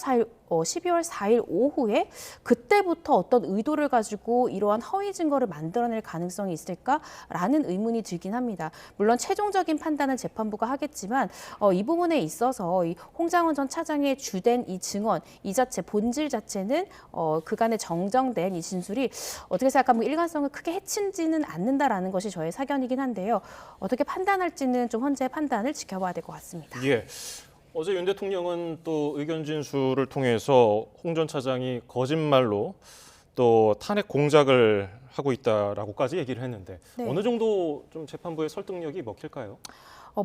4일 오후에 그때부터 어떤 의도를 가지고 이러한 허위 증거를 만들어낼 가능성이 있을까라는 의문이 들긴 합니다. 물론 최종적인 판단은 재판부가 하겠지만 이 부분에 있어서 이 홍장원 전 차장의 주된 이 증언, 이 자체 본질 자체는 그간의 정정된 이 진술이 어떻게 생각하면 일관성을 크게 해치지는 않는다라는 것이 저의 사견이긴 한데요. 어떻게 판단할지는 좀 헌재의 판단을 지켜봐야 될 것 같습니다. 예. 어제 윤 대통령은 또 의견 진술을 통해서 홍 전 차장이 거짓말로 또 탄핵 공작을 하고 있다라고까지 얘기를 했는데 네. 어느 정도 좀 재판부의 설득력이 먹힐까요?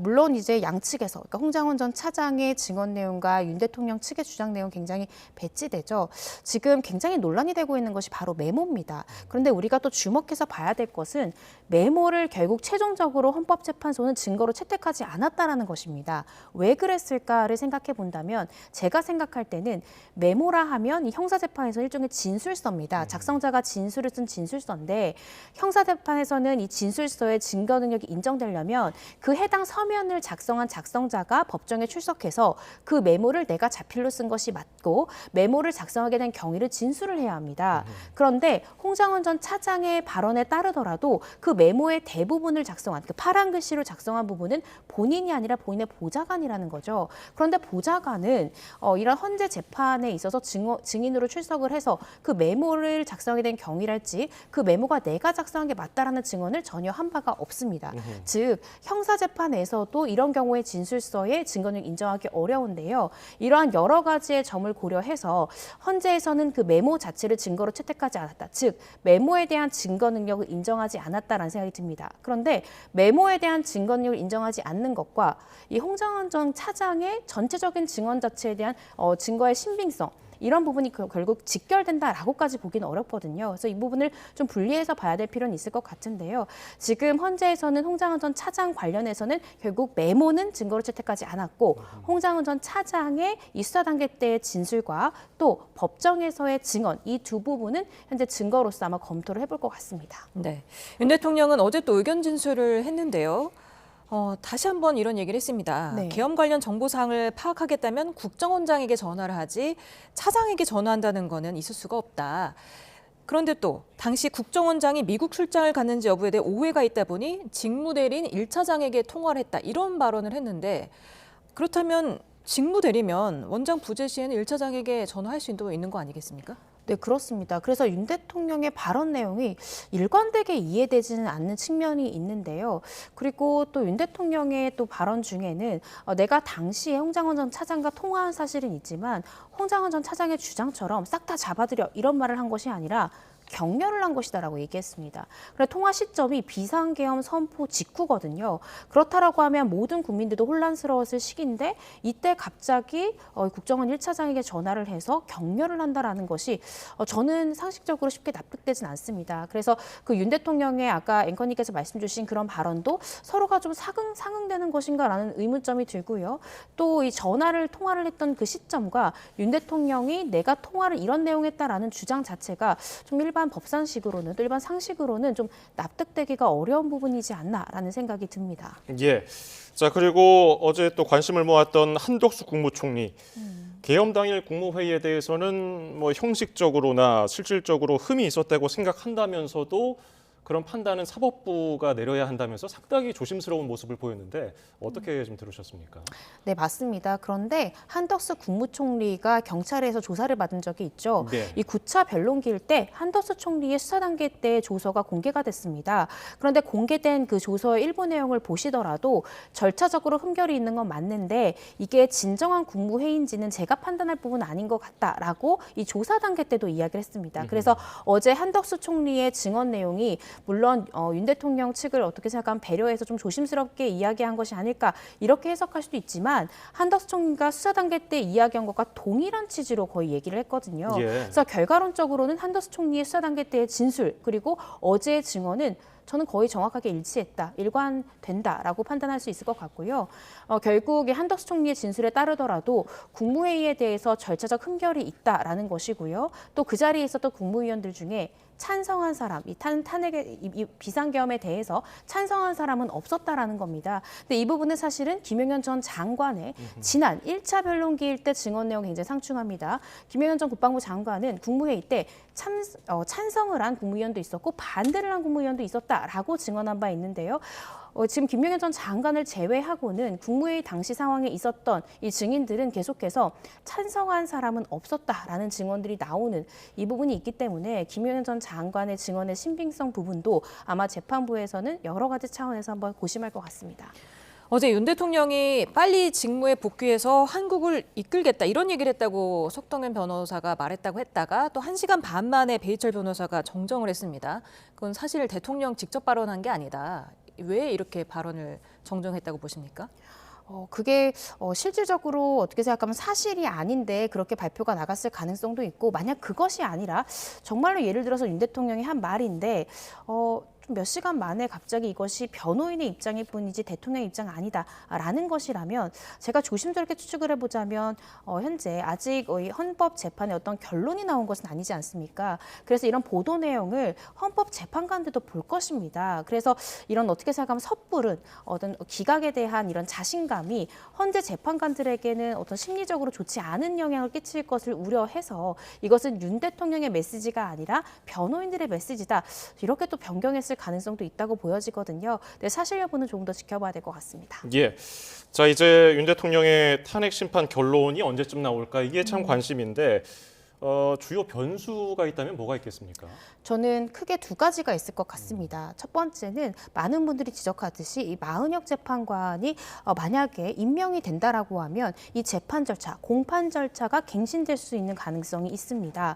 물론 이제 양측에서 그러니까 홍장원 전 차장의 증언 내용과 윤 대통령 측의 주장 내용 굉장히 배치되죠. 지금 굉장히 논란이 되고 있는 것이 바로 메모입니다. 그런데 우리가 또 주목해서 봐야 될 것은 메모를 결국 최종적으로 헌법재판소는 증거로 채택하지 않았다라는 것입니다. 왜 그랬을까를 생각해 본다면 제가 생각할 때는 메모라 하면 이 형사재판에서 일종의 진술서입니다. 작성자가 진술을 쓴 진술서인데 형사재판에서는 이 진술서의 증거 능력이 인정되려면 그 해당 서면을 작성한 작성자가 법정에 출석해서 그 메모를 내가 자필로 쓴 것이 맞고 메모를 작성하게 된 경위를 진술을 해야 합니다. 그런데 홍장원 전 차장의 발언에 따르더라도 그 메모의 대부분을 작성한 그 파란 글씨로 작성한 부분은 본인이 아니라 본인의 보좌관이라는 거죠. 그런데 보좌관은 이런 헌재 재판에 있어서 증인으로 출석을 해서 그 메모를 작성하게 된 경위랄지 그 메모가 내가 작성한 게 맞다라는 증언을 전혀 한 바가 없습니다. 즉 형사재판에 내에서도 이런 경우의 진술서에 증거능력 인정하기 어려운데요. 이러한 여러 가지의 점을 고려해서 헌재에서는 그 메모 자체를 증거로 채택하지 않았다. 즉 메모에 대한 증거 능력을 인정하지 않았다라는 생각이 듭니다. 그런데 메모에 대한 증거 능력을 인정하지 않는 것과 이 홍장원 전 차장의 전체적인 증언 자체에 대한 증거의 신빙성, 이런 부분이 결국 직결된다라고까지 보기는 어렵거든요. 그래서 이 부분을 좀 분리해서 봐야 될 필요는 있을 것 같은데요. 지금 헌재에서는 홍장원 전 차장 관련해서는 결국 메모는 증거로 채택하지 않았고 홍장원 전 차장의 이 수사 단계 때의 진술과 또 법정에서의 증언, 이 두 부분은 현재 증거로서 아마 검토를 해볼 것 같습니다. 네, 윤 대통령은 어제 또 의견 진술을 했는데요. 다시 한번 이런 얘기를 했습니다. 네. 계엄 관련 정보사항을 파악하겠다면 국정원장에게 전화를 하지 차장에게 전화한다는 거는 있을 수가 없다. 그런데 또 당시 국정원장이 미국 출장을 갔는지 여부에 대해 오해가 있다 보니 직무대리인 1차장에게 통화를 했다. 이런 발언을 했는데 그렇다면 직무대리면 원장 부재 시에는 1차장에게 전화할 수 있는 거 아니겠습니까? 네, 그렇습니다. 그래서 윤 대통령의 발언 내용이 일관되게 이해되지는 않는 측면이 있는데요. 그리고 또 윤 대통령의 또 발언 중에는 내가 당시에 홍장원 전 차장과 통화한 사실은 있지만 홍장원 전 차장의 주장처럼 싹 다 잡아들여 이런 말을 한 것이 아니라 격려를 한 것이다라고 얘기했습니다. 그래 통화 시점이 비상계엄 선포 직후거든요. 그렇다라고 하면 모든 국민들도 혼란스러웠을 시기인데 이때 갑자기 국정원 1차장에게 전화를 해서 격려를 한다라는 것이 저는 상식적으로 쉽게 납득되진 않습니다. 그래서 그 윤 대통령의 아까 앵커님께서 말씀 주신 그런 발언도 서로가 좀 상응되는 것인가라는 의문점이 들고요. 또 이 통화를 했던 그 시점과 윤 대통령이 내가 통화를 이런 내용했다라는 주장 자체가 좀 일반 법상식으로는 또 일반 상식으로는 좀 납득되기가 어려운 부분이지 않나라는 생각이 듭니다. 예. 자, 그리고 어제 또 관심을 모았던 한덕수 국무총리. 계엄 당일 국무회의에 대해서는 뭐 형식적으로나 실질적으로 흠이 있었다고 생각한다면서도 그런 판단은 사법부가 내려야 한다면서 상당히 조심스러운 모습을 보였는데 어떻게 좀 들으셨습니까? 네, 맞습니다. 그런데 한덕수 국무총리가 경찰에서 조사를 받은 적이 있죠. 네. 이 9차 변론기일 때 한덕수 총리의 수사 단계 때 조서가 공개가 됐습니다. 그런데 공개된 그 조서의 일부 내용을 보시더라도 절차적으로 흠결이 있는 건 맞는데 이게 진정한 국무회의인지는 제가 판단할 부분은 아닌 것 같다라고 이 조사 단계 때도 이야기를 했습니다. 그래서 어제 한덕수 총리의 증언 내용이 물론 윤 대통령 측을 어떻게 생각하면 배려해서 좀 조심스럽게 이야기한 것이 아닐까 이렇게 해석할 수도 있지만 한덕수 총리가 수사 단계 때 이야기한 것과 동일한 취지로 거의 얘기를 했거든요. 예. 그래서 결과론적으로는 한덕수 총리의 수사 단계 때의 진술 그리고 어제의 증언은 저는 거의 정확하게 일치했다, 일관된다라고 판단할 수 있을 것 같고요. 결국 한덕수 총리의 진술에 따르더라도 국무회의에 대해서 절차적 흠결이 있다라는 것이고요. 또 그 자리에 있었던 국무위원들 중에 찬성한 사람, 이 비상계엄에 대해서 찬성한 사람은 없었다라는 겁니다. 근데 이 부분은 사실은 김용현 전 장관의 지난 1차 변론기일 때 증언 내용이 굉장히 상충합니다. 김용현 전 국방부 장관은 국무회의 때 찬성을 한 국무위원도 있었고 반대를 한 국무위원도 있었다라고 증언한 바 있는데요. 지금 김용현 전 장관을 제외하고는 국무회의 당시 상황에 있었던 이 증인들은 계속해서 찬성한 사람은 없었다라는 증언들이 나오는 이 부분이 있기 때문에 김용현 전 장관의 증언의 신빙성 부분도 아마 재판부에서는 여러 가지 차원에서 한번 고심할 것 같습니다. 어제 윤 대통령이 빨리 직무에 복귀해서 한국을 이끌겠다 이런 얘기를 했다고 석동현 변호사가 말했다고 했다가 또 1시간 반 만에 배희철 변호사가 정정을 했습니다. 그건 사실 대통령 직접 발언한 게 아니다. 왜 이렇게 발언을 정정했다고 보십니까? 그게 실질적으로 어떻게 생각하면 사실이 아닌데 그렇게 발표가 나갔을 가능성도 있고 만약 그것이 아니라 정말로 예를 들어서 윤 대통령이 한 말인데 몇 시간 만에 갑자기 이것이 변호인의 입장일 뿐이지 대통령의 입장 아니다라는 것이라면 제가 조심스럽게 추측을 해보자면 현재 아직 헌법재판에 어떤 결론이 나온 것은 아니지 않습니까? 그래서 이런 보도 내용을 헌법재판관들도 볼 것입니다. 그래서 이런 어떻게 생각하면 섣부른 어떤 기각에 대한 이런 자신감이 헌재 재판관들에게는 어떤 심리적으로 좋지 않은 영향을 끼칠 것을 우려해서 이것은 윤 대통령의 메시지가 아니라 변호인들의 메시지다. 이렇게 또 변경했을 가능성도 있다고 보여지거든요. 네, 사실 여부는 조금 더 지켜봐야 될 것 같습니다. 예. 자, 이제 윤 대통령의 탄핵 심판 결론이 언제쯤 나올까 이게 참 관심인데 주요 변수가 있다면 뭐가 있겠습니까? 저는 크게 두 가지가 있을 것 같습니다. 첫 번째는 많은 분들이 지적하듯이 이 마은혁 재판관이 만약에 임명이 된다라고 하면 이 재판 절차, 공판 절차가 갱신될 수 있는 가능성이 있습니다.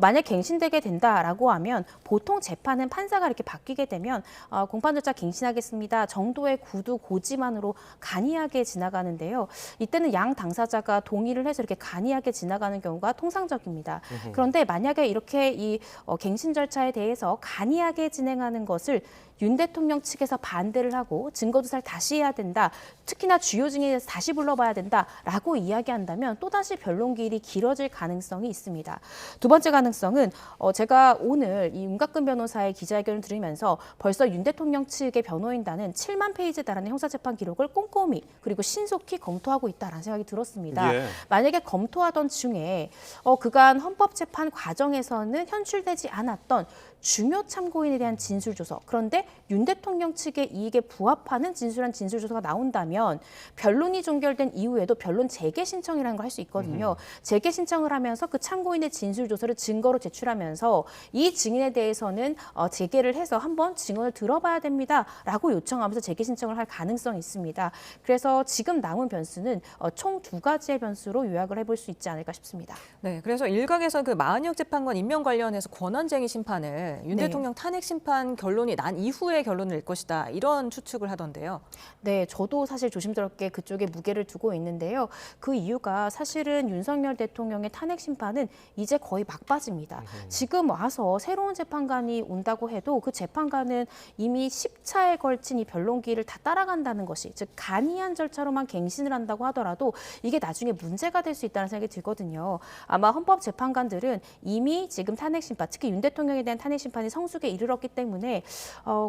만약 갱신되게 된다라고 하면 보통 재판은 판사가 이렇게 바뀌게 되면 공판 절차 갱신하겠습니다 정도의 구두 고지만으로 간이하게 지나가는데요. 이때는 양 당사자가 동의를 해서 이렇게 간이하게 지나가는 경우가 통상적입니다. 그런데 만약에 이렇게 이 갱신 절차에 대해서 간이하게 진행하는 것을 윤 대통령 측에서 반대를 하고 증거조사를 다시 해야 된다. 특히나 주요 증인에 대해서 다시 불러봐야 된다라고 이야기한다면 또다시 변론기일이 길어질 가능성이 있습니다. 두 번째 가능성은 제가 오늘 이 윤곽근 변호사의 기자회견을 들으면서 벌써 윤 대통령 측의 변호인단은 7만 페이지에 달하는 형사재판 기록을 꼼꼼히 그리고 신속히 검토하고 있다라는 생각이 들었습니다. 예. 만약에 검토하던 중에 그간 헌법재판 과정에서는 현출되지 않았던 중요 참고인에 대한 진술조서, 그런데 윤 대통령 측의 이익에 부합하는 진술한 진술조서가 나온다면 변론이 종결된 이후에도 변론 재개 신청이라는 걸 할 수 있거든요. 재개 신청을 하면서 그 참고인의 진술조서를 증거로 제출하면서 이 증인에 대해서는 재개를 해서 한번 증언을 들어봐야 됩니다라고 요청하면서 재개 신청을 할 가능성이 있습니다. 그래서 지금 남은 변수는 총 두 가지의 변수로 요약을 해볼 수 있지 않을까 싶습니다. 네, 그래서 일각에서는 그 마은혁 재판관 임명 관련해서 권한쟁의 심판을 윤 네. 대통령 탄핵 심판 결론이 난 이후에 결론을 낼 것이다. 이런 추측을 하던데요. 네, 저도 사실 조심스럽게 그쪽에 무게를 두고 있는데요. 그 이유가 사실은 윤석열 대통령의 탄핵 심판은 이제 거의 막바지입니다. 지금 와서 새로운 재판관이 온다고 해도 그 재판관은 이미 10차에 걸친 이 변론기를 다 따라간다는 것이, 즉 간이한 절차로만 갱신을 한다고 하더라도 이게 나중에 문제가 될 수 있다는 생각이 들거든요. 아마 헌법재판관들은 이미 지금 탄핵 심판, 특히 윤 대통령에 대한 탄핵 심판이 성숙에 이르렀기 때문에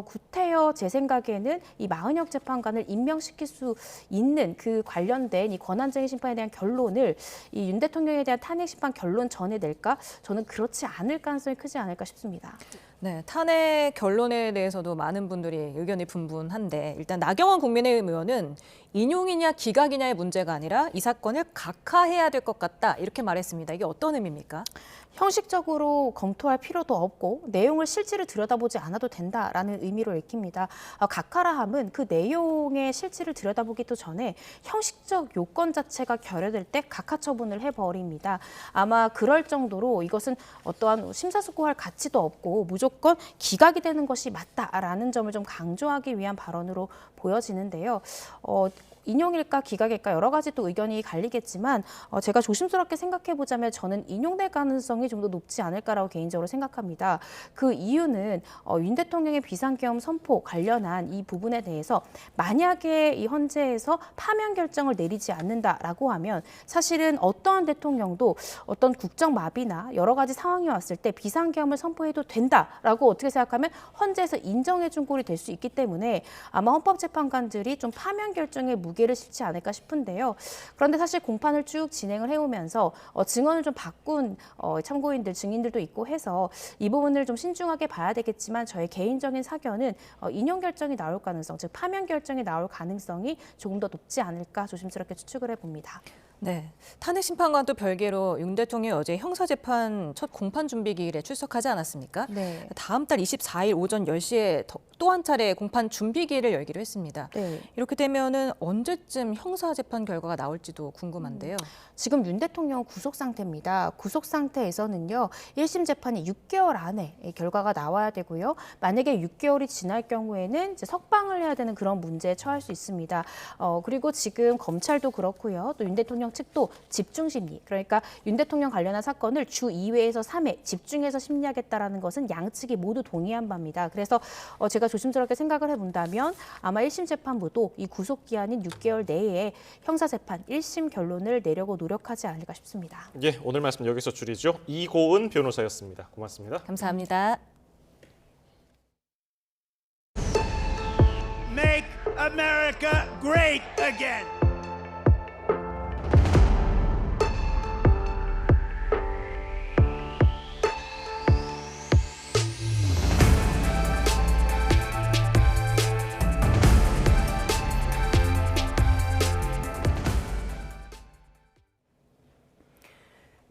구태여 제 생각에는 이 마은혁 재판관을 임명시킬 수 있는 그 관련된 이 권한쟁의 심판에 대한 결론을 이 윤 대통령에 대한 탄핵 심판 결론 전에 낼까? 저는 그렇지 않을 가능성이 크지 않을까 싶습니다. 네, 탄핵 결론에 대해서도 많은 분들이 의견이 분분한데 일단 나경원 국민의힘 의원은 인용이냐 기각이냐의 문제가 아니라 이 사건을 각하해야 될 것 같다 이렇게 말했습니다. 이게 어떤 의미입니까? 형식적으로 검토할 필요도 없고 내용을 실질을 들여다보지 않아도 된다라는 의미로 읽힙니다. 각하라함은 그 내용의 실질을 들여다보기도 전에 형식적 요건 자체가 결여될 때 각하 처분을 해버립니다. 아마 그럴 정도로 이것은 어떠한 심사숙고할 가치도 없고 무조건 기각이 되는 것이 맞다라는 점을 좀 강조하기 위한 발언으로 보여지는데요. 인용일까 기각일까 여러 가지 또 의견이 갈리겠지만 제가 조심스럽게 생각해보자면 저는 인용될 가능성이 좀 더 높지 않을까라고 개인적으로 생각합니다. 그 이유는 윤 대통령의 비상계엄 선포 관련한 이 부분에 대해서 만약에 이 헌재에서 파면 결정을 내리지 않는다라고 하면 사실은 어떠한 대통령도 어떤 국정마비나 여러 가지 상황이 왔을 때 비상계엄을 선포해도 된다라고 어떻게 생각하면 헌재에서 인정해준 꼴이 될 수 있기 때문에 아마 헌법재판관들이 좀 파면 결정에 무게를 실지 않을까 싶은데요. 그런데 사실 공판을 쭉 진행을 해오면서 증언을 좀 바꾼 참고인들, 증인들도 있고 해서 이 부분을 좀 신중하게 봐야 되겠지만 저의 개인적인 사견은 인용 결정이 나올 가능성, 즉 파면 결정이 나올 가능성이 조금 더 높지 않을까 조심스럽게 추측을 해봅니다. 네, 탄핵 심판과는 또 별개로 윤 대통령이 어제 형사재판 첫 공판 준비 기일에 출석하지 않았습니까? 네. 다음 달 24일 오전 10시에 또 한 차례 공판 준비 기일을 열기로 했습니다. 네. 이렇게 되면은 언제쯤 형사재판 결과가 나올지도 궁금한데요. 지금 윤 대통령 구속 상태입니다. 구속 상태에서는요, 1심 재판이 6개월 안에 결과가 나와야 되고요. 만약에 6개월이 지날 경우에는 이제 석방을 해야 되는 그런 문제에 처할 수 있습니다. 그리고 지금 검찰도 그렇고요. 또 윤 대통령 측도 집중심리, 그러니까 윤 대통령 관련한 사건을 주 2회에서 3회 집중해서 심리하겠다라는 것은 양측이 모두 동의한 바입니다. 그래서 제가 조심스럽게 생각을 해본다면 아마 1심 재판부도 이 구속 기한인 6개월 내에 형사재판 1심 결론을 내려고 노력하지 않을까 싶습니다. 예, 오늘 말씀 여기서 줄이죠. 이고은 변호사였습니다. 고맙습니다. 감사합니다. Make America great again.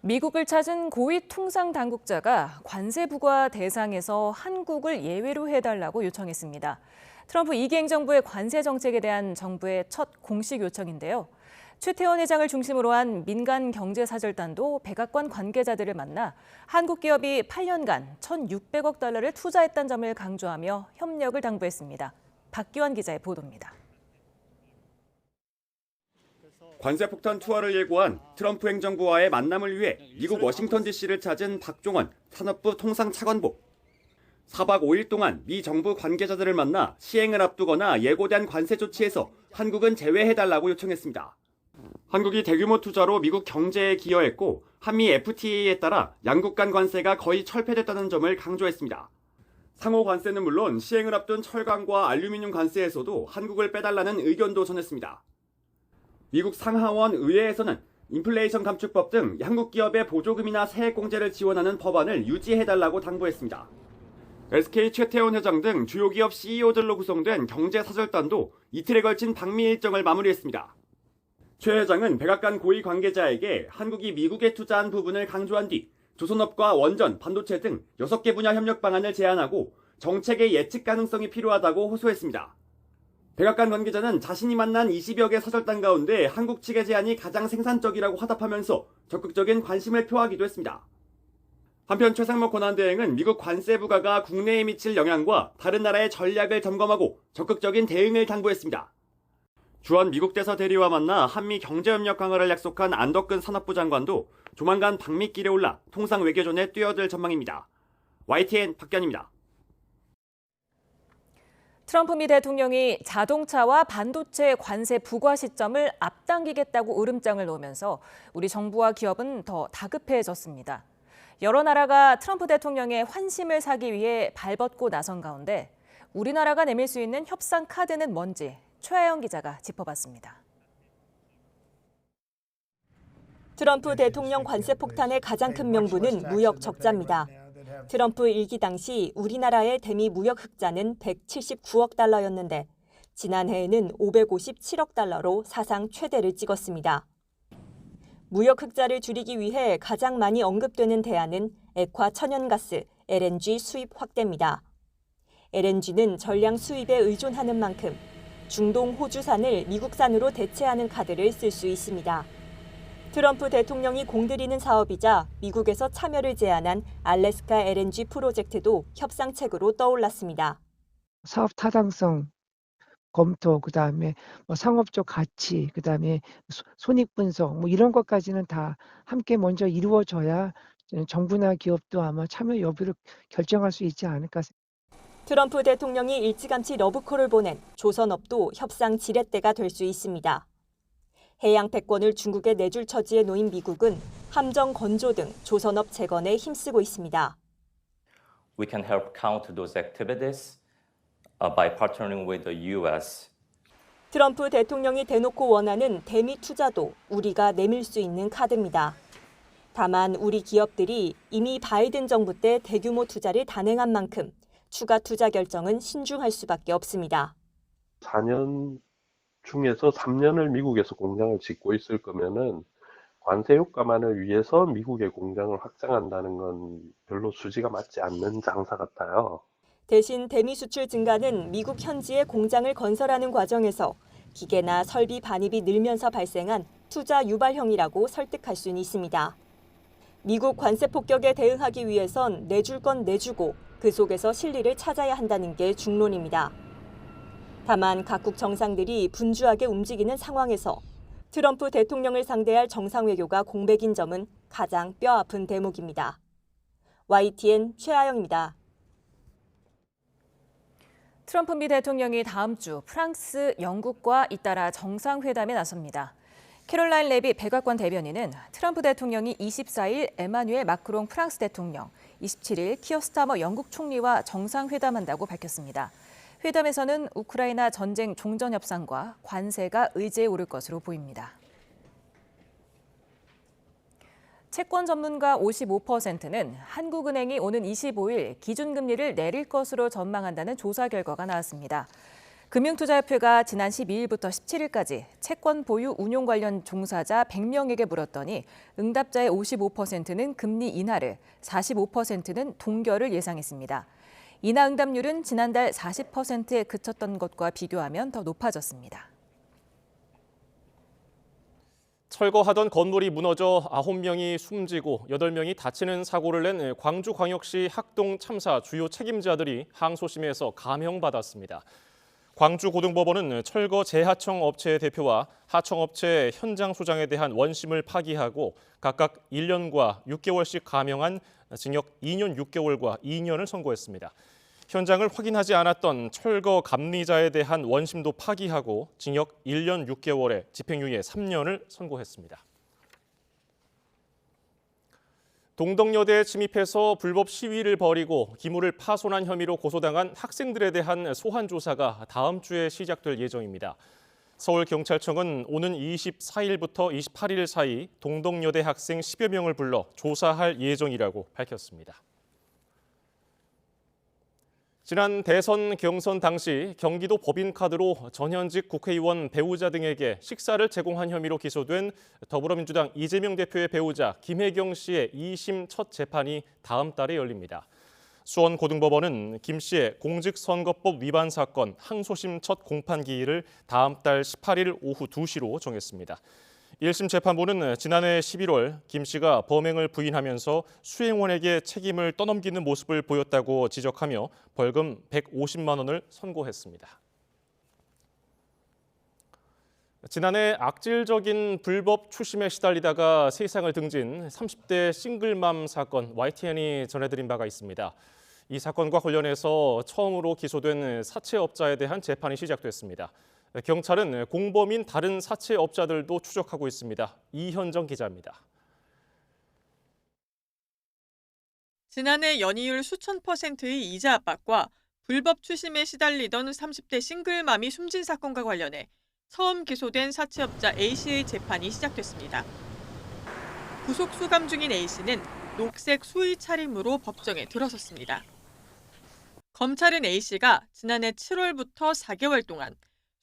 미국을 찾은 고위 통상 당국자가 관세 부과 대상에서 한국을 예외로 해달라고 요청했습니다. 트럼프 2기 행정부의 관세 정책에 대한 정부의 첫 공식 요청인데요. 최태원 회장을 중심으로 한 민간 경제사절단도 백악관 관계자들을 만나 한국 기업이 8년간 1,600억 달러를 투자했다는 점을 강조하며 협력을 당부했습니다. 박기환 기자의 보도입니다. 관세 폭탄 투하를 예고한 트럼프 행정부와의 만남을 위해 미국 워싱턴 DC를 찾은 박종원 산업부 통상차관보. 4박 5일 동안 미 정부 관계자들을 만나 시행을 앞두거나 예고된 관세 조치에서 한국은 제외해달라고 요청했습니다. 한국이 대규모 투자로 미국 경제에 기여했고 한미 FTA에 따라 양국 간 관세가 거의 철폐됐다는 점을 강조했습니다. 상호 관세는 물론 시행을 앞둔 철강과 알루미늄 관세에서도 한국을 빼달라는 의견도 전했습니다. 미국 상하원 의회에서는 인플레이션 감축법 등 한국 기업의 보조금이나 세액공제를 지원하는 법안을 유지해달라고 당부했습니다. SK 최태원 회장 등 주요 기업 CEO들로 구성된 경제사절단도 이틀에 걸친 방미 일정을 마무리했습니다. 최 회장은 백악관 고위 관계자에게 한국이 미국에 투자한 부분을 강조한 뒤 조선업과 원전, 반도체 등 6개 분야 협력 방안을 제안하고 정책의 예측 가능성이 필요하다고 호소했습니다. 백악관 관계자는 자신이 만난 20여 개 사절단 가운데 한국 측의 제안이 가장 생산적이라고 화답하면서 적극적인 관심을 표하기도 했습니다. 한편 최상목 권한대행은 미국 관세 부과가 국내에 미칠 영향과 다른 나라의 전략을 점검하고 적극적인 대응을 당부했습니다. 주한 미국 대사 대리와 만나 한미 경제협력 강화를 약속한 안덕근 산업부 장관도 조만간 방미길에 올라 통상 외교전에 뛰어들 전망입니다. YTN 박견입니다. 트럼프 미 대통령이 자동차와 반도체 관세 부과 시점을 앞당기겠다고 으름장을 놓으면서 우리 정부와 기업은 더 다급해졌습니다. 여러 나라가 트럼프 대통령의 환심을 사기 위해 발벗고 나선 가운데 우리나라가 내밀 수 있는 협상 카드는 뭔지 최하영 기자가 짚어봤습니다. 트럼프 대통령 관세 폭탄의 가장 큰 명분은 무역 적자입니다. 트럼프 1기 당시 우리나라의 대미 무역 흑자는 179억 달러였는데 지난해에는 557억 달러로 사상 최대를 찍었습니다. 무역 흑자를 줄이기 위해 가장 많이 언급되는 대안은 액화 천연가스, LNG 수입 확대입니다. LNG는 전량 수입에 의존하는 만큼 중동 호주산을 미국산으로 대체하는 카드를 쓸 수 있습니다. 트럼프 대통령이 공들이는 사업이자 미국에서 참여를 제안한 알래스카 LNG 프로젝트도 협상책으로 떠올랐습니다. 사업 타당성 검토, 그다음에 상업적 가치, 그다음에 손익 분석 이런 것까지는 다 함께 먼저 이루어져야 정부나 기업도 아마 참여 여부를 결정할 수 있지 않을까. 트럼프 대통령이 일찌감치 러브콜을 보낸 조선업도 협상 지렛대가 될 수 있습니다. 해양 패권을 중국에 내줄 처지에 놓인 미국은 함정 건조 등 조선업 재건에 힘쓰고 있습니다. We can help counter those activities by partnering with the US. 트럼프 대통령이 대놓고 원하는 대미 투자도 우리가 내밀 수 있는 카드입니다. 다만 우리 기업들이 이미 바이든 정부 때 대규모 투자를 단행한 만큼 추가 투자 결정은 신중할 수밖에 없습니다. 4년 중에서 3년을 미국에서 공장을 짓고 있을 거면은 관세 효과만을 위해서 미국의 공장을 확장한다는 건 별로 수지가 맞지 않는 장사 같아요. 대신 대미 수출 증가는 미국 현지에 공장을 건설하는 과정에서 기계나 설비 반입이 늘면서 발생한 투자 유발형이라고 설득할 수는 있습니다. 미국 관세 폭격에 대응하기 위해선 내줄 건 내주고 그 속에서 실리를 찾아야 한다는 게 중론입니다. 다만 각국 정상들이 분주하게 움직이는 상황에서 트럼프 대통령을 상대할 정상 외교가 공백인 점은 가장 뼈아픈 대목입니다. YTN 최하영입니다. 트럼프 미 대통령이 다음 주 프랑스, 영국과 잇따라 정상회담에 나섭니다. 캐롤라인 레비 백악관 대변인은 트럼프 대통령이 24일 에마뉴엘 마크롱 프랑스 대통령, 27일 키어 스타머 영국 총리와 정상회담한다고 밝혔습니다. 회담에서는 우크라이나 전쟁 종전 협상과 관세가 의제에 오를 것으로 보입니다. 채권 전문가 55%는 한국은행이 오는 25일 기준금리를 내릴 것으로 전망한다는 조사 결과가 나왔습니다. 금융투자협회가 지난 12일부터 17일까지 채권 보유 운용 관련 종사자 100명에게 물었더니 응답자의 55%는 금리 인하를, 45%는 동결을 예상했습니다. 인하 응답률은 지난달 40%에 그쳤던 것과 비교하면 더 높아졌습니다. 철거하던 건물이 무너져 9명이 숨지고 8명이 다치는 사고를 낸 광주광역시 학동 참사 주요 책임자들이 항소심에서 감형받았습니다. 광주고등법원은 철거 재하청 업체의 대표와 하청업체 현장 소장에 대한 원심을 파기하고 각각 1년과 6개월씩 감형한 징역 2년 6개월과 2년을 선고했습니다. 현장을 확인하지 않았던 철거 감리자에 대한 원심도 파기하고 징역 1년 6개월에 집행유예 3년을 선고했습니다. 동덕여대에 침입해서 불법 시위를 벌이고 기물을 파손한 혐의로 고소당한 학생들에 대한 소환 조사가 다음 주에 시작될 예정입니다. 서울경찰청은 오는 24일부터 28일 사이 동덕여대 학생 10여 명을 불러 조사할 예정이라고 밝혔습니다. 지난 대선 경선 당시 경기도 법인카드로 전현직 국회의원 배우자 등에게 식사를 제공한 혐의로 기소된 더불어민주당 이재명 대표의 배우자 김혜경 씨의 2심 첫 재판이 다음 달에 열립니다. 수원고등법원은 김 씨의 공직선거법 위반 사건 항소심 첫 공판 기일을 다음 달 18일 오후 2시로 정했습니다. 1심 재판부는 지난해 11월 김 씨가 범행을 부인하면서 수행원에게 책임을 떠넘기는 모습을 보였다고 지적하며 벌금 150만 원을 선고했습니다. 지난해 악질적인 불법 추심에 시달리다가 세상을 등진 30대 싱글맘 사건 YTN이 전해드린 바가 있습니다. 이 사건과 관련해서 처음으로 기소된 사채업자에 대한 재판이 시작됐습니다. 경찰은 공범인 다른 사채업자들도 추적하고 있습니다. 이현정 기자입니다. 지난해 연이율 수천 %의 이자 압박과 불법 추심에 시달리던 30대 싱글맘이 숨진 사건과 관련해 처음 기소된 사채업자 A씨의 재판이 시작됐습니다. 구속 수감 중인 A씨는 녹색 수의 차림으로 법정에 들어섰습니다. 검찰은 A씨가 지난해 7월부터 4개월 동안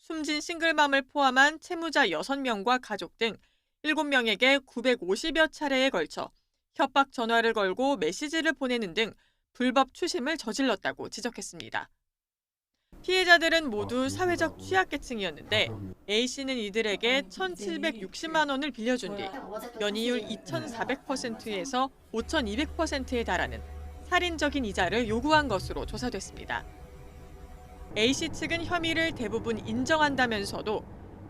숨진 싱글맘을 포함한 채무자 6명과 가족 등 7명에게 950여 차례에 걸쳐 협박 전화를 걸고 메시지를 보내는 등 불법 추심을 저질렀다고 지적했습니다. 피해자들은 모두 사회적 취약계층이었는데 A씨는 이들에게 1,760만 원을 빌려준 뒤 연이율 2,400%에서 5,200%에 달하는 살인적인 이자를 요구한 것으로 조사됐습니다. A씨 측은 혐의를 대부분 인정한다면서도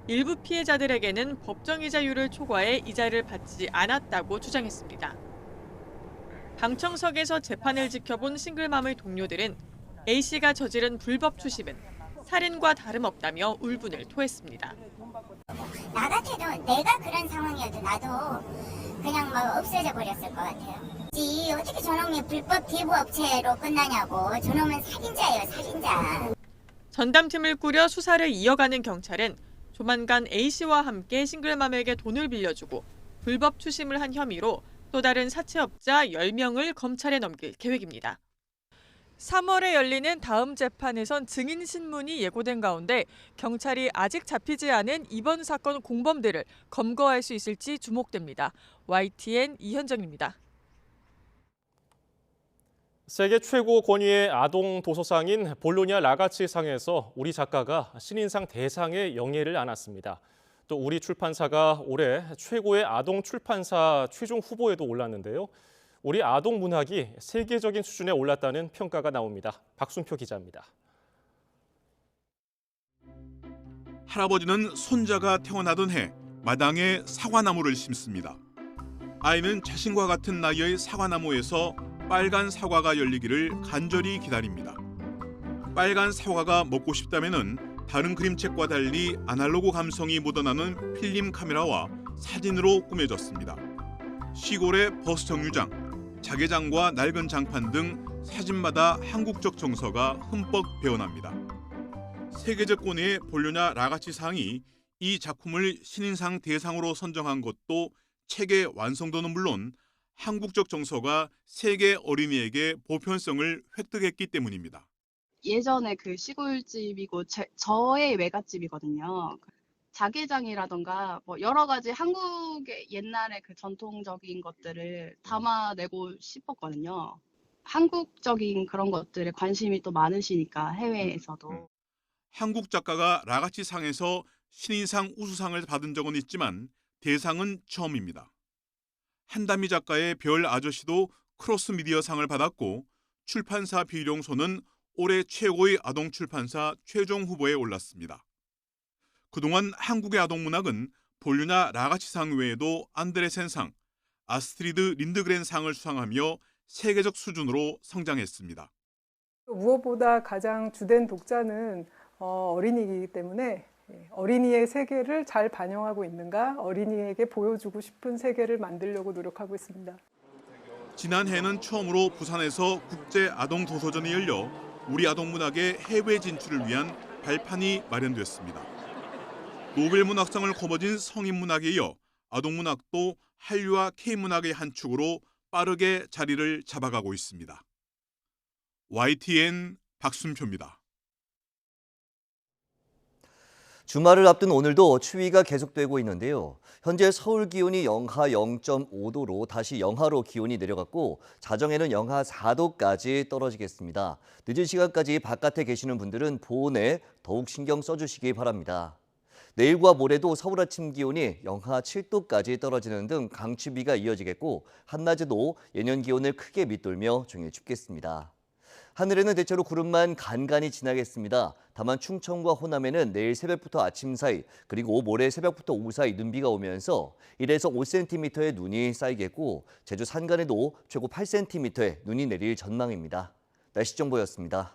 일부 피해자들에게는 법정 이자율을 초과해 이자를 받지 않았다고 주장했습니다. 방청석에서 재판을 지켜본 싱글맘의 동료들은 A씨가 저지른 불법 추심은 살인과 다름없다며 울분을 토했습니다. 나 같아도 내가 그런 상황이어도 나도 그냥 막 없어져 버렸을 것 같아요. 어떻게 저놈이 불법 대부업체로 끝나냐고. 저놈은 살인자예요, 살인자. 전담팀을 꾸려 수사를 이어가는 경찰은 조만간 A씨와 함께 싱글맘에게 돈을 빌려주고 불법 추심을 한 혐의로 또 다른 사채업자 10명을 검찰에 넘길 계획입니다. 3월에 열리는 다음 재판에선 증인 신문이 예고된 가운데 경찰이 아직 잡히지 않은 이번 사건 공범들을 검거할 수 있을지 주목됩니다. YTN 이현정입니다. 세계 최고 권위의 아동 도서상인 볼로냐 라가치상에서 우리 작가가 신인상 대상의 영예를 안았습니다. 또 우리 출판사가 올해 최고의 아동 출판사 최종 후보에도 올랐는데요. 우리 아동 문학이 세계적인 수준에 올랐다는 평가가 나옵니다. 박순표 기자입니다. 할아버지는 손자가 태어나던 해 마당에 사과나무를 심습니다. 아이는 자신과 같은 나이의 사과나무에서 빨간 사과가 열리기를 간절히 기다립니다. 빨간 사과가 먹고 싶다면은 다른 그림책과 달리 아날로그 감성이 묻어나는 필름 카메라와 사진으로 꾸며졌습니다. 시골의 버스 정류장, 자개장과 낡은 장판 등 사진마다 한국적 정서가 흠뻑 배어납니다. 세계적 권위의 볼로냐 라가치상이 이 작품을 신인상 대상으로 선정한 것도 책의 완성도는 물론 한국적 정서가 세계 어린이에게 보편성을 획득했기 때문입니다. 예전에 그 시골집이고 저의 외갓집이거든요. 자개장이라던가 뭐 여러 가지 한국의 옛날의 그 전통적인 것들을 담아내고 싶었거든요. 한국적인 그런 것들에 관심이 또 많으시니까 해외에서도. 한국 작가가 라가치 상에서 신인상 우수상을 받은 적은 있지만 대상은 처음입니다. 한다미 작가의 별 아저씨도 크로스미디어상을 받았고 출판사 비룡소는 올해 최고의 아동 출판사 최종 후보에 올랐습니다. 그동안 한국의 아동문학은 볼류나 라가치상 외에도 안드레센상, 아스트리드 린드그렌상을 수상하며 세계적 수준으로 성장했습니다. 무엇보다 가장 주된 독자는 어린이이기 때문에 어린이의 세계를 잘 반영하고 있는가, 어린이에게 보여주고 싶은 세계를 만들려고 노력하고 있습니다. 지난해는 처음으로 부산에서 국제 아동 도서전이 열려 우리 아동문학의 해외 진출을 위한 발판이 마련됐습니다. 노벨문학상을 거머쥔 성인문학에 이어 아동문학도 한류와 K문학의 한 축으로 빠르게 자리를 잡아가고 있습니다. YTN 박순표입니다. 주말을 앞둔 오늘도 추위가 계속되고 있는데요. 현재 서울 기온이 영하 0.5도로 다시 영하로 기온이 내려갔고 자정에는 영하 4도까지 떨어지겠습니다. 늦은 시간까지 바깥에 계시는 분들은 보온에 더욱 신경 써주시기 바랍니다. 내일과 모레도 서울 아침 기온이 영하 7도까지 떨어지는 등 강추비가 이어지겠고 한낮에도 예년 기온을 크게 밑돌며 종일 춥겠습니다. 하늘에는 대체로 구름만 간간히 지나겠습니다. 다만 충청과 호남에는 내일 새벽부터 아침 사이 그리고 모레 새벽부터 오후 사이 눈비가 오면서 1에서 5cm의 눈이 쌓이겠고 제주 산간에도 최고 8cm의 눈이 내릴 전망입니다. 날씨 정보였습니다.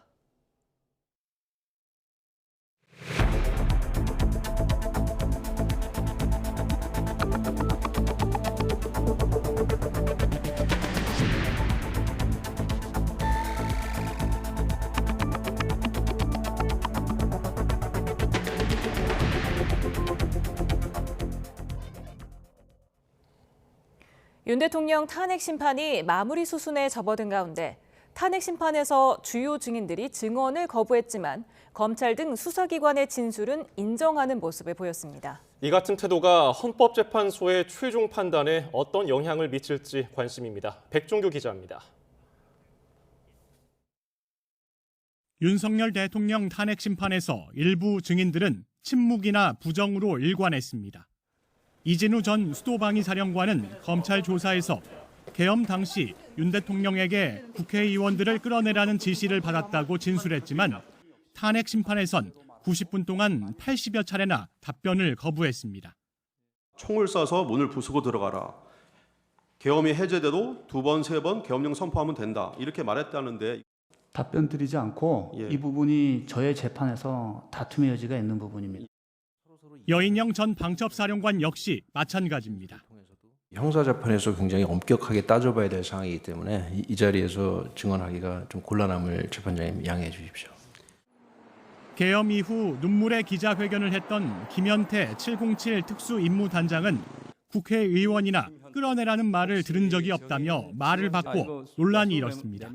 윤 대통령 탄핵 심판이 마무리 수순에 접어든 가운데 탄핵 심판에서 주요 증인들이 증언을 거부했지만 검찰 등 수사기관의 진술은 인정하는 모습을 보였습니다. 이 같은 태도가 헌법재판소의 최종 판단에 어떤 영향을 미칠지 관심입니다. 백종규 기자입니다. 윤석열 대통령 탄핵 심판에서 일부 증인들은 침묵이나 부정으로 일관했습니다. 이진우 전 수도방위사령관은 검찰 조사에서 계엄 당시 윤 대통령에게 국회의원들을 끌어내라는 지시를 받았다고 진술했지만 탄핵 심판에선 90분 동안 80여 차례나 답변을 거부했습니다. 총을 쏴서 문을 부수고 들어가라. 계엄이 해제돼도 2번, 3번 계엄령 선포하면 된다. 이렇게 말했다는데 답변 드리지 않고 이 부분이 저의 재판에서 다툼의 여지가 있는 부분입니다. 여인영 전 방첩사령관 역시 마찬가지입니다. 형사재판에서 굉장히 엄격하게 따져봐야 될 상황이기 때문에 이 자리에서 증언하기가 좀 곤란함을 재판장님 양해해 주십시오. 계엄 이후 눈물의 기자회견을 했던 김현태 707 특수임무단장은 국회의원이나 끌어내라는 말을 들은 적이 없다며 말을 받고 논란이 일었습니다.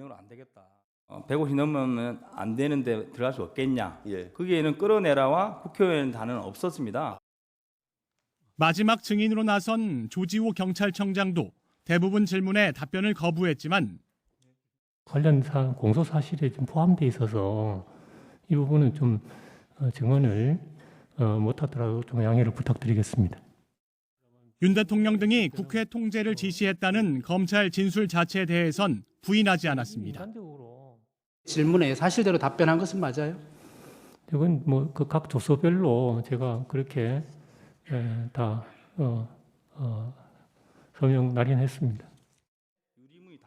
150 넘으면 안 되는데 들어갈 수 없겠냐. 거기에는 끌어내라와 국회의원 단어는 없었습니다. 마지막 증인으로 나선 조지호 경찰청장도 대부분 질문에 답변을 거부했지만 관련 공소 사실에 좀 포함돼 있어서 이 부분은 좀 증언을 못하더라도 좀 양해를 부탁드리겠습니다. 윤 대통령 등이 국회 통제를 지시했다는 검찰 진술 자체에 대해선 부인하지 않았습니다. 질문에 사실대로 답변한 것은 맞아요? 이건 뭐 그 각 조서별로 제가 그렇게 다 서명 날인했습니다.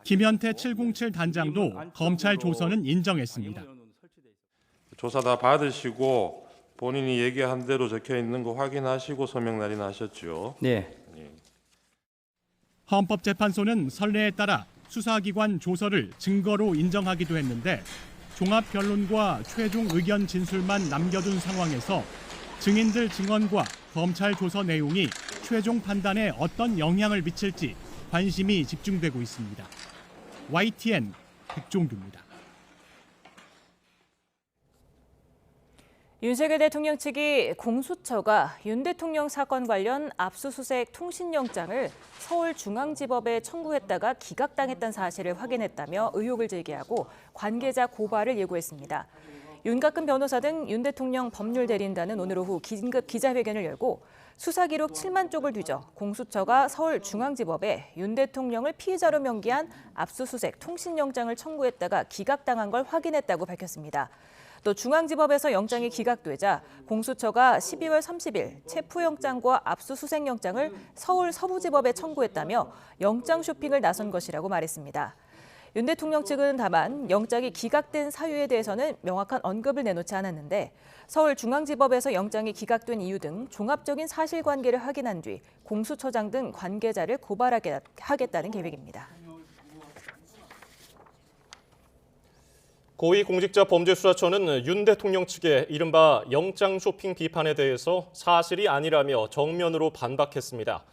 김현태 707 단장도 검찰 조서는 인정했습니다. 조사 다 받으시고 본인이 얘기한 대로 적혀 있는 거 확인하시고 서명 날인하셨죠? 네. 헌법재판소는 선례에 따라 수사기관 조서를 증거로 인정하기도 했는데 종합변론과 최종 의견 진술만 남겨둔 상황에서 증인들 증언과 검찰 조서 내용이 최종 판단에 어떤 영향을 미칠지 관심이 집중되고 있습니다. YTN 백종규입니다. 윤석열 대통령 측이 공수처가 윤 대통령 사건 관련 압수수색 통신영장을 서울중앙지법에 청구했다가 기각당했다는 사실을 확인했다며 의혹을 제기하고 관계자 고발을 예고했습니다. 윤곽근 변호사 등 윤 대통령 법률대리인단은 오늘 오후 긴급 기자회견을 열고 수사 기록 7만 쪽을 뒤져 공수처가 서울중앙지법에 윤 대통령을 피의자로 명기한 압수수색 통신영장을 청구했다가 기각당한 걸 확인했다고 밝혔습니다. 또 중앙지법에서 영장이 기각되자 공수처가 12월 30일 체포영장과 압수수색영장을 서울 서부지법에 청구했다며 영장 쇼핑을 나선 것이라고 말했습니다. 윤 대통령 측은 다만 영장이 기각된 사유에 대해서는 명확한 언급을 내놓지 않았는데 서울중앙지법에서 영장이 기각된 이유 등 종합적인 사실관계를 확인한 뒤 공수처장 등 관계자를 고발하겠다는 계획입니다. 고위공직자범죄수사처는 윤 대통령 측의 이른바 영장 쇼핑 비판에 대해서 사실이 아니라며 정면으로 반박했습니다.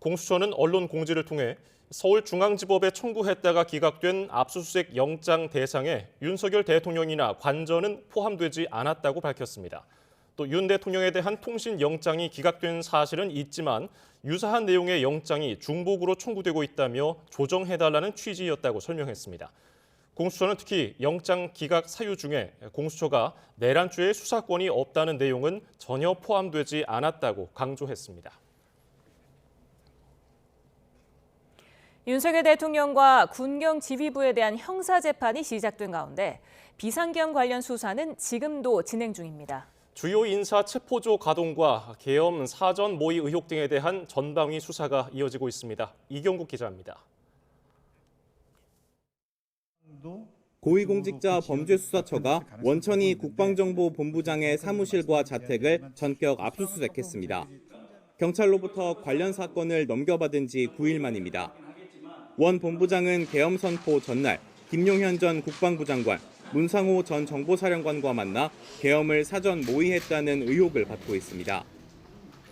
공수처는 언론 공지를 통해 서울중앙지법에 청구했다가 기각된 압수수색 영장 대상에 윤석열 대통령이나 관저는 포함되지 않았다고 밝혔습니다. 또 윤 대통령에 대한 통신 영장이 기각된 사실은 있지만 유사한 내용의 영장이 중복으로 청구되고 있다며 조정해달라는 취지였다고 설명했습니다. 공수처는 특히 영장 기각 사유 중에 공수처가 내란죄에 수사권이 없다는 내용은 전혀 포함되지 않았다고 강조했습니다. 윤석열 대통령과 군경 지휘부에 대한 형사재판이 시작된 가운데 비상계엄 관련 수사는 지금도 진행 중입니다. 주요 인사 체포조 가동과 계엄 사전 모의 의혹 등에 대한 전방위 수사가 이어지고 있습니다. 이경국 기자입니다. 고위공직자 범죄수사처가 원천희 국방정보본부장의 사무실과 자택을 전격 압수수색했습니다. 경찰로부터 관련 사건을 넘겨받은 지 9일 만입니다. 원 본부장은 계엄 선포 전날 김용현 전 국방부 장관, 문상호 전 정보사령관과 만나 계엄을 사전 모의했다는 의혹을 받고 있습니다.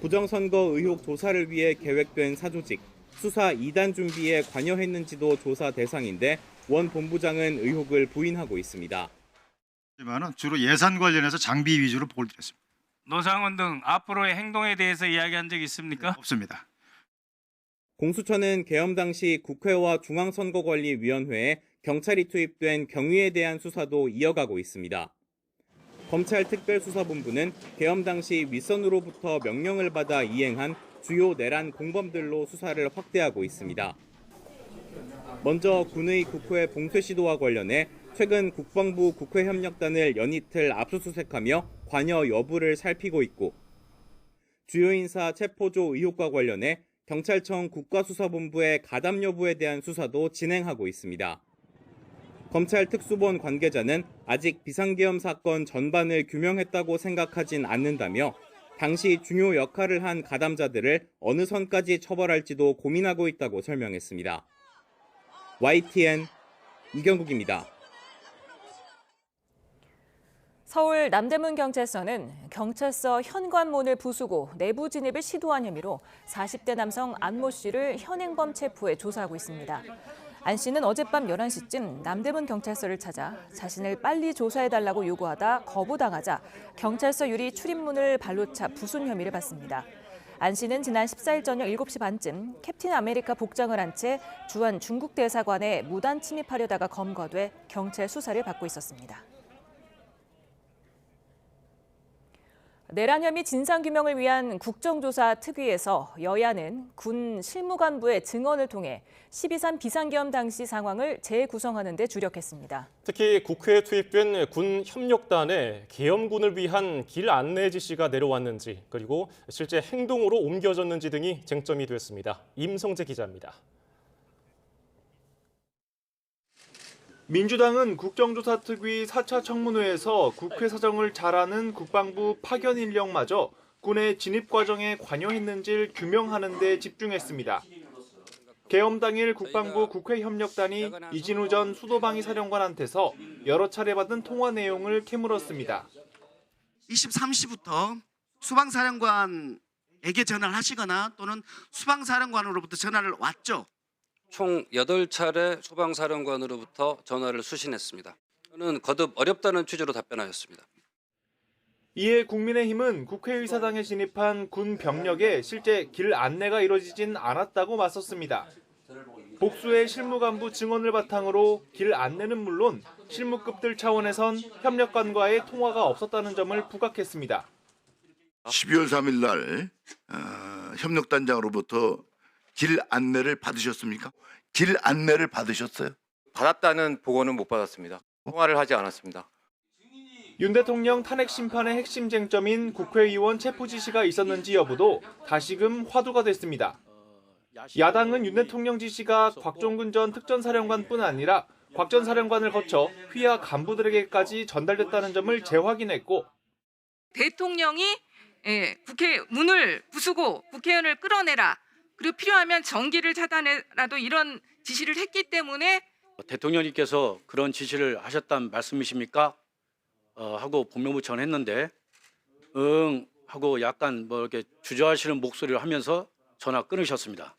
부정선거 의혹 조사를 위해 계획된 사조직, 수사 2단 준비에 관여했는지도 조사 대상인데 원 본부장은 의혹을 부인하고 있습니다. 주로 예산 관련해서 장비 위주로 보고를 드렸습니다. 노상원 등 앞으로의 행동에 대해서 이야기한 적 있습니까? 없습니다. 공수처는 계엄 당시 국회와 중앙선거관리위원회에 경찰이 투입된 경위에 대한 수사도 이어가고 있습니다. 검찰특별수사본부는 계엄 당시 윗선으로부터 명령을 받아 이행한 주요 내란 공범들로 수사를 확대하고 있습니다. 먼저 군의 국회 봉쇄 시도와 관련해 최근 국방부 국회협력단을 연이틀 압수수색하며 관여 여부를 살피고 있고 주요 인사 체포조 의혹과 관련해 경찰청 국가수사본부의 가담 여부에 대한 수사도 진행하고 있습니다. 검찰 특수본 관계자는 아직 비상계엄 사건 전반을 규명했다고 생각하진 않는다며 당시 중요 역할을 한 가담자들을 어느 선까지 처벌할지도 고민하고 있다고 설명했습니다. YTN 이경국입니다. 서울 남대문 경찰서는 경찰서 현관문을 부수고 내부 진입을 시도한 혐의로 40대 남성 안모 씨를 현행범 체포해 조사하고 있습니다. 안 씨는 어젯밤 11시쯤 남대문 경찰서를 찾아 자신을 빨리 조사해달라고 요구하다 거부당하자 경찰서 유리 출입문을 발로 차 부순 혐의를 받습니다. 안 씨는 지난 14일 저녁 7시 반쯤 캡틴 아메리카 복장을 한 채 주한 중국 대사관에 무단 침입하려다가 검거돼 경찰 수사를 받고 있었습니다. 내란 혐의 진상규명을 위한 국정조사 특위에서 여야는 군 실무간부의 증언을 통해 12.3 비상계엄 당시 상황을 재구성하는 데 주력했습니다. 특히 국회에 투입된 군 협력단에 계엄군을 위한 길 안내 지시가 내려왔는지 그리고 실제 행동으로 옮겨졌는지 등이 쟁점이 됐습니다. 임성재 기자입니다. 민주당은 국정조사특위 4차 청문회에서 국회 사정을 잘 아는 국방부 파견 인력마저 군의 진입 과정에 관여했는지를 규명하는 데 집중했습니다. 계엄 당일 국방부 국회협력단이 이진우 전 수도방위 사령관한테서 여러 차례 받은 통화 내용을 캐물었습니다. 23시부터 수방사령관에게 전화를 하시거나 또는 수방사령관으로부터 전화를 왔죠. 총 8차례 소방사령관으로부터 전화를 수신했습니다. 저는 거듭 어렵다는 취지로 답변하였습니다. 이에 국민의힘은 국회의사당에 진입한 군 병력에 실제 길 안내가 이뤄지진 않았다고 맞섰습니다. 복수의 실무간부 증언을 바탕으로 길 안내는 물론 실무급들 차원에선 협력관과의 통화가 없었다는 점을 부각했습니다. 12월 3일 날 협력단장으로부터 길 안내를 받으셨습니까? 길 안내를 받으셨어요? 받았다는 보고는 못 받았습니다. 통화를 하지 않았습니다. 윤 대통령 탄핵 심판의 핵심 쟁점인 국회의원 체포 지시가 있었는지 여부도 다시금 화두가 됐습니다. 야당은 윤 대통령 지시가 곽종근 전 특전사령관뿐 아니라 곽 전 사령관을 거쳐 휘하 간부들에게까지 전달됐다는 점을 재확인했고, 대통령이 국회 문을 부수고 국회의원을 끌어내라, 그리고 필요하면 전기를 차단해라도 이런 지시를 했기 때문에 대통령님께서 그런 지시를 하셨다는 말씀이십니까? 하고 법무부 전했는데 응 하고 약간 이렇게 주저하시는 목소리를 하면서 전화 끊으셨습니다.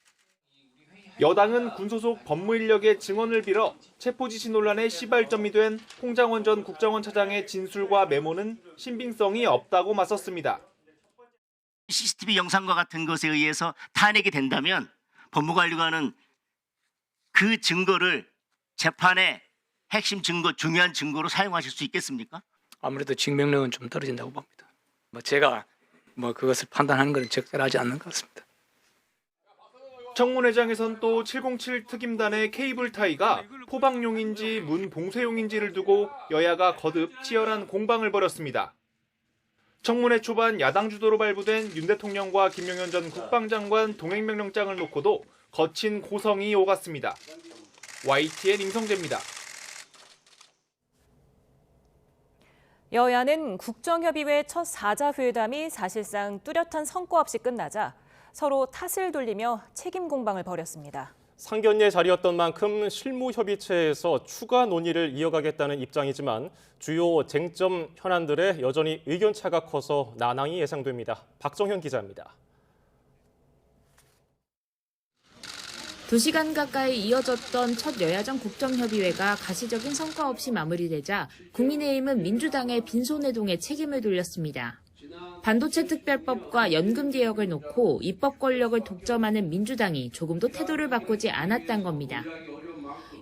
여당은 군 소속 법무 인력의 증언을 빌어 체포 지시 논란의 시발점이 된 홍장원 전 국정원 차장의 진술과 메모는 신빙성이 없다고 맞섰습니다. CCTV 영상과 같은 것에 의해서 탄핵이 된다면 법무관리관은 그 증거를 재판의 핵심 증거, 중요한 증거로 사용하실 수 있겠습니까? 아무래도 증명력은 좀 떨어진다고 봅니다. 제가 그것을 판단하는 것은 적절하지 않는 것 같습니다. 청문회장에선 또 707 특임단의 케이블 타이가 포방용인지 문봉쇄용인지를 두고 여야가 거듭 치열한 공방을 벌였습니다. 청문회 초반 야당 주도로 발부된 윤 대통령과 김용현 전 국방장관 동행명령장을 놓고도 거친 고성이 오갔습니다. YTN 임성재입니다. 여야는 국정협의회 첫 4자 회담이 사실상 뚜렷한 성과 없이 끝나자 서로 탓을 돌리며 책임 공방을 벌였습니다. 상견례 자리였던 만큼 실무협의체에서 추가 논의를 이어가겠다는 입장이지만 주요 쟁점 현안들에 여전히 의견차가 커서 난항이 예상됩니다. 박정현 기자입니다. 2시간 가까이 이어졌던 첫 여야정 국정협의회가 가시적인 성과 없이 마무리되자 국민의힘은 민주당의 빈손해동에 책임을 돌렸습니다. 반도체 특별법과 연금 개혁을 놓고 입법 권력을 독점하는 민주당이 조금도 태도를 바꾸지 않았단 겁니다.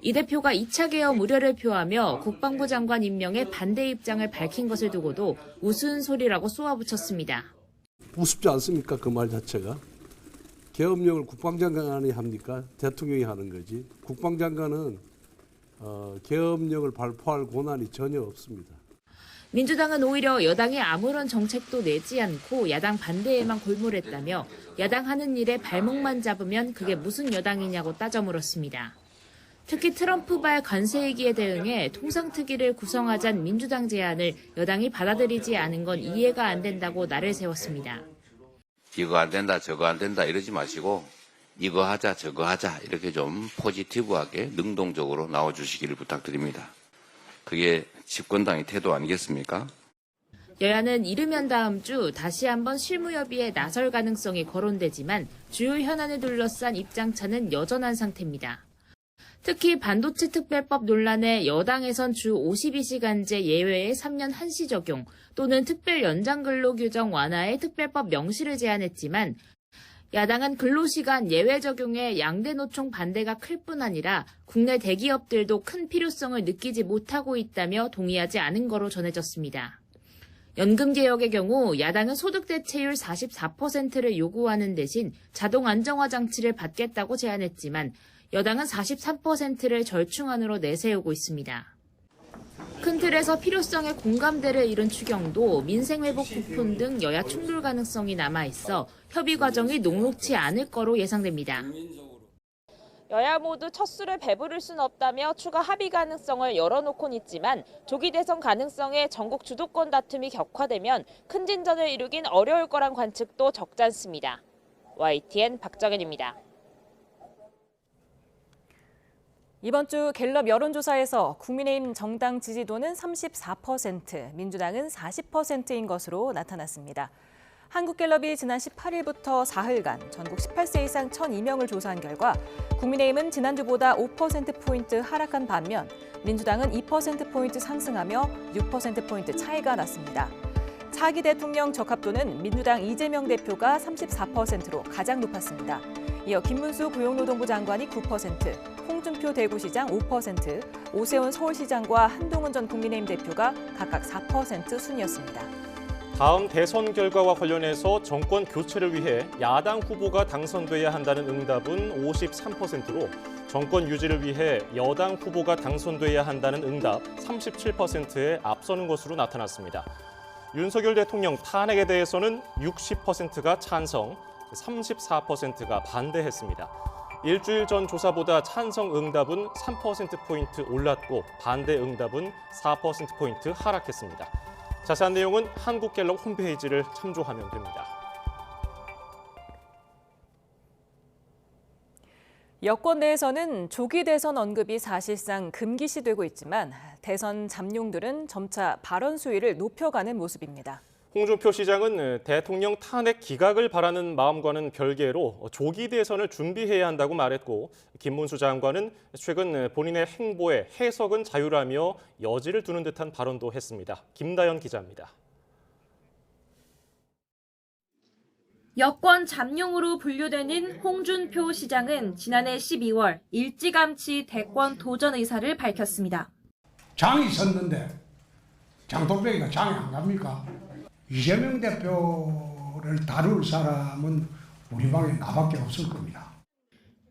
이 대표가 2차 개혁 우려를 표하며 국방부 장관 임명에 반대 입장을 밝힌 것을 두고도 우스운 소리라고 쏘아붙였습니다. 우습지 않습니까? 그 말 자체가. 계엄령을 국방장관이 합니까? 대통령이 하는 거지. 국방장관은 계엄령을 발표할 권한이 전혀 없습니다. 민주당은 오히려 여당이 아무런 정책도 내지 않고 야당 반대에만 골몰했다며 야당 하는 일에 발목만 잡으면 그게 무슨 여당이냐고 따져 물었습니다. 특히 트럼프발 관세위기에 대응해 통상특위를 구성하자는 민주당 제안을 여당이 받아들이지 않은 건 이해가 안 된다고 날을 세웠습니다. 이거 안 된다, 저거 안 된다 이러지 마시고 이거 하자, 저거 하자 이렇게 좀 포지티브하게 능동적으로 나와주시기를 부탁드립니다. 그게 집권당의 태도 아니겠습니까? 여야는 이르면 다음 주 다시 한번 실무협의에 나설 가능성이 거론되지만 주요 현안을 둘러싼 입장차는 여전한 상태입니다. 특히 반도체 특별법 논란에 여당에선 주 52시간제 예외의 3년 한시 적용 또는 특별 연장 근로 규정 완화의 특별법 명시를 제안했지만 야당은 근로시간 예외 적용에 양대 노총 반대가 클 뿐 아니라 국내 대기업들도 큰 필요성을 느끼지 못하고 있다며 동의하지 않은 거로 전해졌습니다. 연금 개혁의 경우 야당은 소득 대체율 44%를 요구하는 대신 자동 안정화 장치를 받겠다고 제안했지만 여당은 43%를 절충안으로 내세우고 있습니다. 큰 틀에서 필요성의 공감대를 이룬 추경도 민생회복 쿠폰 등 여야 충돌 가능성이 남아있어 협의 과정이 녹록치 않을 거로 예상됩니다. 여야 모두 첫 술을 배부를 순 없다며 추가 합의 가능성을 열어놓곤 있지만 조기 대선 가능성에 전국 주도권 다툼이 격화되면 큰 진전을 이루긴 어려울 거란 관측도 적지 않습니다. YTN 박정현입니다. 이번 주 갤럽 여론조사에서 국민의힘 정당 지지도는 34%, 민주당은 40%인 것으로 나타났습니다. 한국갤럽이 지난 18일부터 사흘간 전국 18세 이상 1,002명을 조사한 결과 국민의힘은 지난주보다 5%포인트 하락한 반면 민주당은 2%포인트 상승하며 6%포인트 차이가 났습니다. 4기 대통령 적합도는 민주당 이재명 대표가 34%로 가장 높았습니다. 이어 김문수 고용노동부 장관이 9%, 홍준표 대구시장 5%, 오세훈 서울시장과 한동훈 전 국민의힘 대표가 각각 4% 순이었습니다. 다음 대선 결과와 관련해서 정권 교체를 위해 야당 후보가 당선돼야 한다는 응답은 53%로 정권 유지를 위해 여당 후보가 당선돼야 한다는 응답 37%에 앞서는 것으로 나타났습니다. 윤석열 대통령 탄핵에 대해서는 60%가 찬성, 34%가 반대했습니다. 일주일 전 조사보다 찬성 응답은 3%포인트 올랐고 반대 응답은 4%포인트 하락했습니다. 자세한 내용은 한국갤럽 홈페이지를 참조하면 됩니다. 여권 내에서는 조기 대선 언급이 사실상 금기시되고 있지만 대선 잠룡들은 점차 발언 수위를 높여가는 모습입니다. 홍준표 시장은 대통령 탄핵 기각을 바라는 마음과는 별개로 조기 대선을 준비해야 한다고 말했고, 김문수 장관은 최근 본인의 행보에 해석은 자유라며 여지를 두는 듯한 발언도 했습니다. 김다연 기자입니다. 여권 잠룡으로 분류되는 홍준표 시장은 지난해 12월 일찌감치 대권 도전 의사를 밝혔습니다. 장이 섰는데 장독배기가 장이 안 갑니까? 이재명 대표를 다룰 사람은 우리 방에 나밖에 없을 겁니다.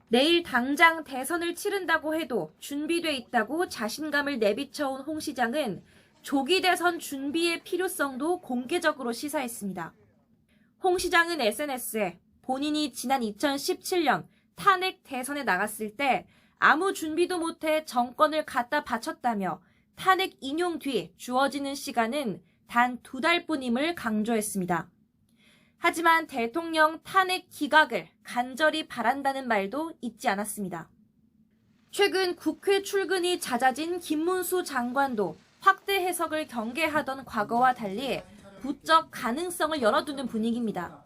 내일 당장 대선을 치른다고 해도 준비돼 있다고 자신감을 내비쳐온 홍 시장은 조기 대선 준비의 필요성도 공개적으로 시사했습니다. 홍 시장은 SNS에 본인이 지난 2017년 탄핵 대선에 나갔을 때 아무 준비도 못해 정권을 갖다 바쳤다며 탄핵 인용 뒤 주어지는 시간은 단 2달뿐임을 강조했습니다. 하지만 대통령 탄핵 기각을 간절히 바란다는 말도 잊지 않았습니다. 최근 국회 출근이 잦아진 김문수 장관도 확대 해석을 경계하던 과거와 달리 부쩍 가능성을 열어두는 분위기입니다.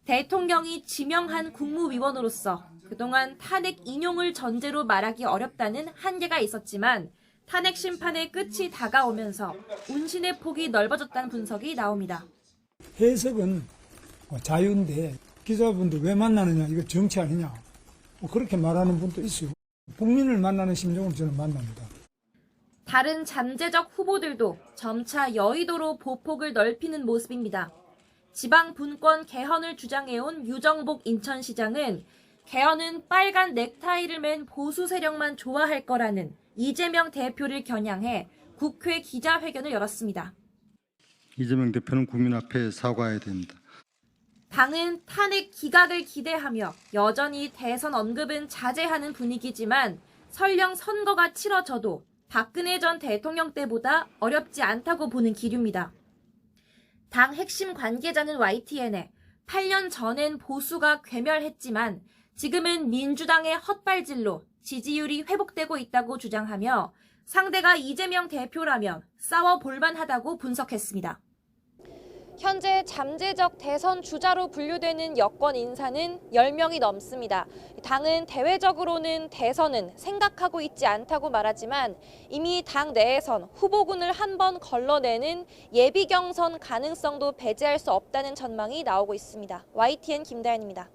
대통령이 지명한 국무위원으로서 그동안 탄핵 인용을 전제로 말하기 어렵다는 한계가 있었지만 탄핵 심판의 끝이 다가오면서 운신의 폭이 넓어졌다는 분석이 나옵니다. 해석은 자유인데 기자분들 왜 만나느냐, 이거 정치 아니냐, 그렇게 말하는 분도 있어요. 국민을 만나는 심정으로 저는 만납니다. 다른 잠재적 후보들도 점차 여의도로 보폭을 넓히는 모습입니다. 지방 분권 개헌을 주장해온 유정복 인천시장은 개헌은 빨간 넥타이를 맨 보수 세력만 좋아할 거라는 이재명 대표를 겨냥해 국회 기자회견을 열었습니다. 이재명 대표는 국민 앞에 사과해야 됩니다. 당은 탄핵 기각을 기대하며 여전히 대선 언급은 자제하는 분위기지만 설령 선거가 치러져도 박근혜 전 대통령 때보다 어렵지 않다고 보는 기류입니다. 당 핵심 관계자는 YTN에 8년 전엔 보수가 괴멸했지만 지금은 민주당의 헛발질로 지지율이 회복되고 있다고 주장하며 상대가 이재명 대표라면 싸워볼 만하다고 분석했습니다. 현재 잠재적 대선 주자로 분류되는 여권 인사는 10명이 넘습니다. 당은 대외적으로는 대선은 생각하고 있지 않다고 말하지만 이미 당 내에선 후보군을 한번 걸러내는 예비 경선 가능성도 배제할 수 없다는 전망이 나오고 있습니다. YTN 김다연입니다.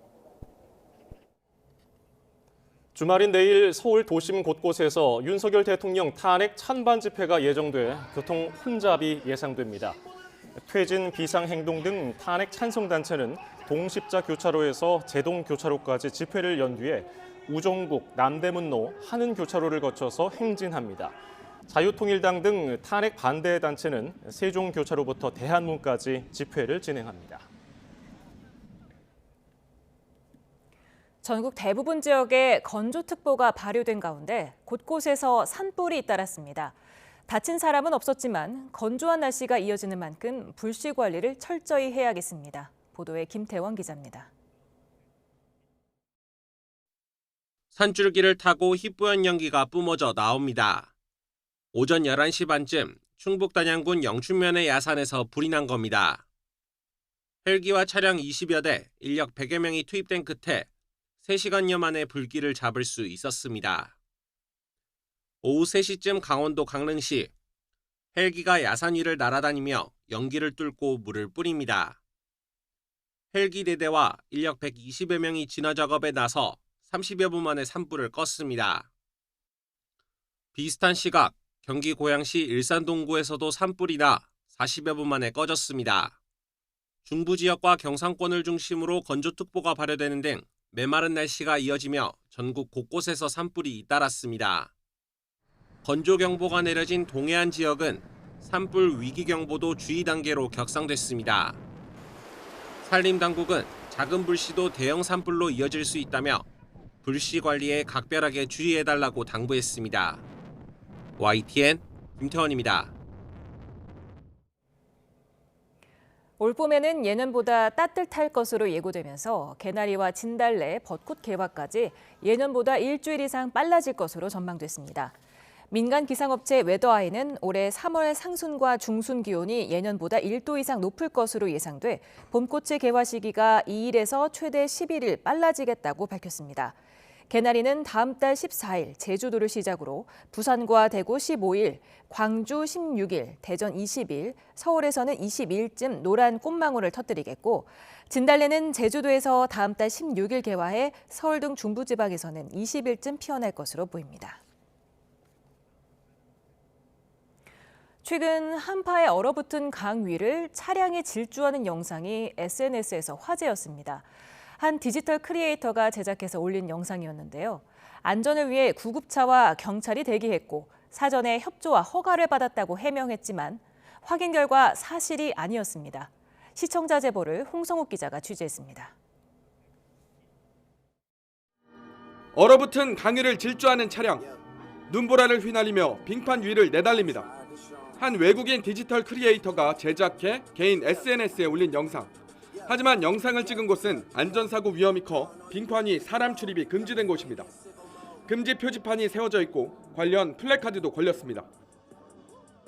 주말인 내일 서울 도심 곳곳에서 윤석열 대통령 탄핵 찬반 집회가 예정돼 교통 혼잡이 예상됩니다. 퇴진 비상행동 등 탄핵 찬성단체는 동십자 교차로에서 제동 교차로까지 집회를 연뒤에 우종국, 남대문로, 하는 교차로를 거쳐서 행진합니다. 자유통일당 등 탄핵 반대 단체는 세종 교차로부터 대한문까지 집회를 진행합니다. 전국 대부분 지역에 건조특보가 발효된 가운데 곳곳에서 산불이 잇따랐습니다. 다친 사람은 없었지만 건조한 날씨가 이어지는 만큼 불씨 관리를 철저히 해야겠습니다. 보도에 김태원 기자입니다. 산줄기를 타고 희뿌연 연기가 뿜어져 나옵니다. 오전 11시 반쯤 충북 단양군 영춘면의 야산에서 불이 난 겁니다. 헬기와 차량 20여 대, 인력 100여 명이 투입된 끝에 3시간여 만에 불길을 잡을 수 있었습니다. 오후 3시쯤 강원도 강릉시 헬기가 야산 위를 날아다니며 연기를 뚫고 물을 뿌립니다. 헬기 4대와 인력 120여 명이 진화 작업에 나서 30여 분 만에 산불을 껐습니다. 비슷한 시각 경기 고양시 일산 동구에서도 산불이 나 40여 분 만에 꺼졌습니다. 중부 지역과 경상권을 중심으로 건조특보가 발효되는 등 메마른 날씨가 이어지며 전국 곳곳에서 산불이 잇따랐습니다. 건조경보가 내려진 동해안 지역은 산불 위기경보도 주의 단계로 격상됐습니다. 산림당국은 작은 불씨도 대형 산불로 이어질 수 있다며 불씨 관리에 각별하게 주의해달라고 당부했습니다. YTN 김태원입니다. 올 봄에는 예년보다 따뜻할 것으로 예고되면서 개나리와 진달래, 벚꽃 개화까지 예년보다 일주일 이상 빨라질 것으로 전망됐습니다. 민간 기상업체 웨더아이는 올해 3월 상순과 중순 기온이 예년보다 1도 이상 높을 것으로 예상돼 봄꽃의 개화 시기가 2일에서 최대 11일 빨라지겠다고 밝혔습니다. 개나리는 다음 달 14일 제주도를 시작으로 부산과 대구 15일, 광주 16일, 대전 20일, 서울에서는 20일쯤 노란 꽃망울을 터뜨리겠고 진달래는 제주도에서 다음 달 16일 개화해 서울 등 중부지방에서는 20일쯤 피어날 것으로 보입니다. 최근 한파에 얼어붙은 강 위를 차량이 질주하는 영상이 SNS에서 화제였습니다. 한 디지털 크리에이터가 제작해서 올린 영상이었는데요. 안전을 위해 구급차와 경찰이 대기했고 사전에 협조와 허가를 받았다고 해명했지만 확인 결과 사실이 아니었습니다. 시청자 제보를 홍성욱 기자가 취재했습니다. 얼어붙은 강위를 질주하는 차량, 눈보라를 휘날리며 빙판 위를 내달립니다. 한 외국인 디지털 크리에이터가 제작해 개인 SNS에 올린 영상. 하지만 영상을 찍은 곳은 안전사고 위험이 커 빙판 위 사람 출입이 금지된 곳입니다. 금지 표지판이 세워져 있고 관련 플래카드도 걸렸습니다.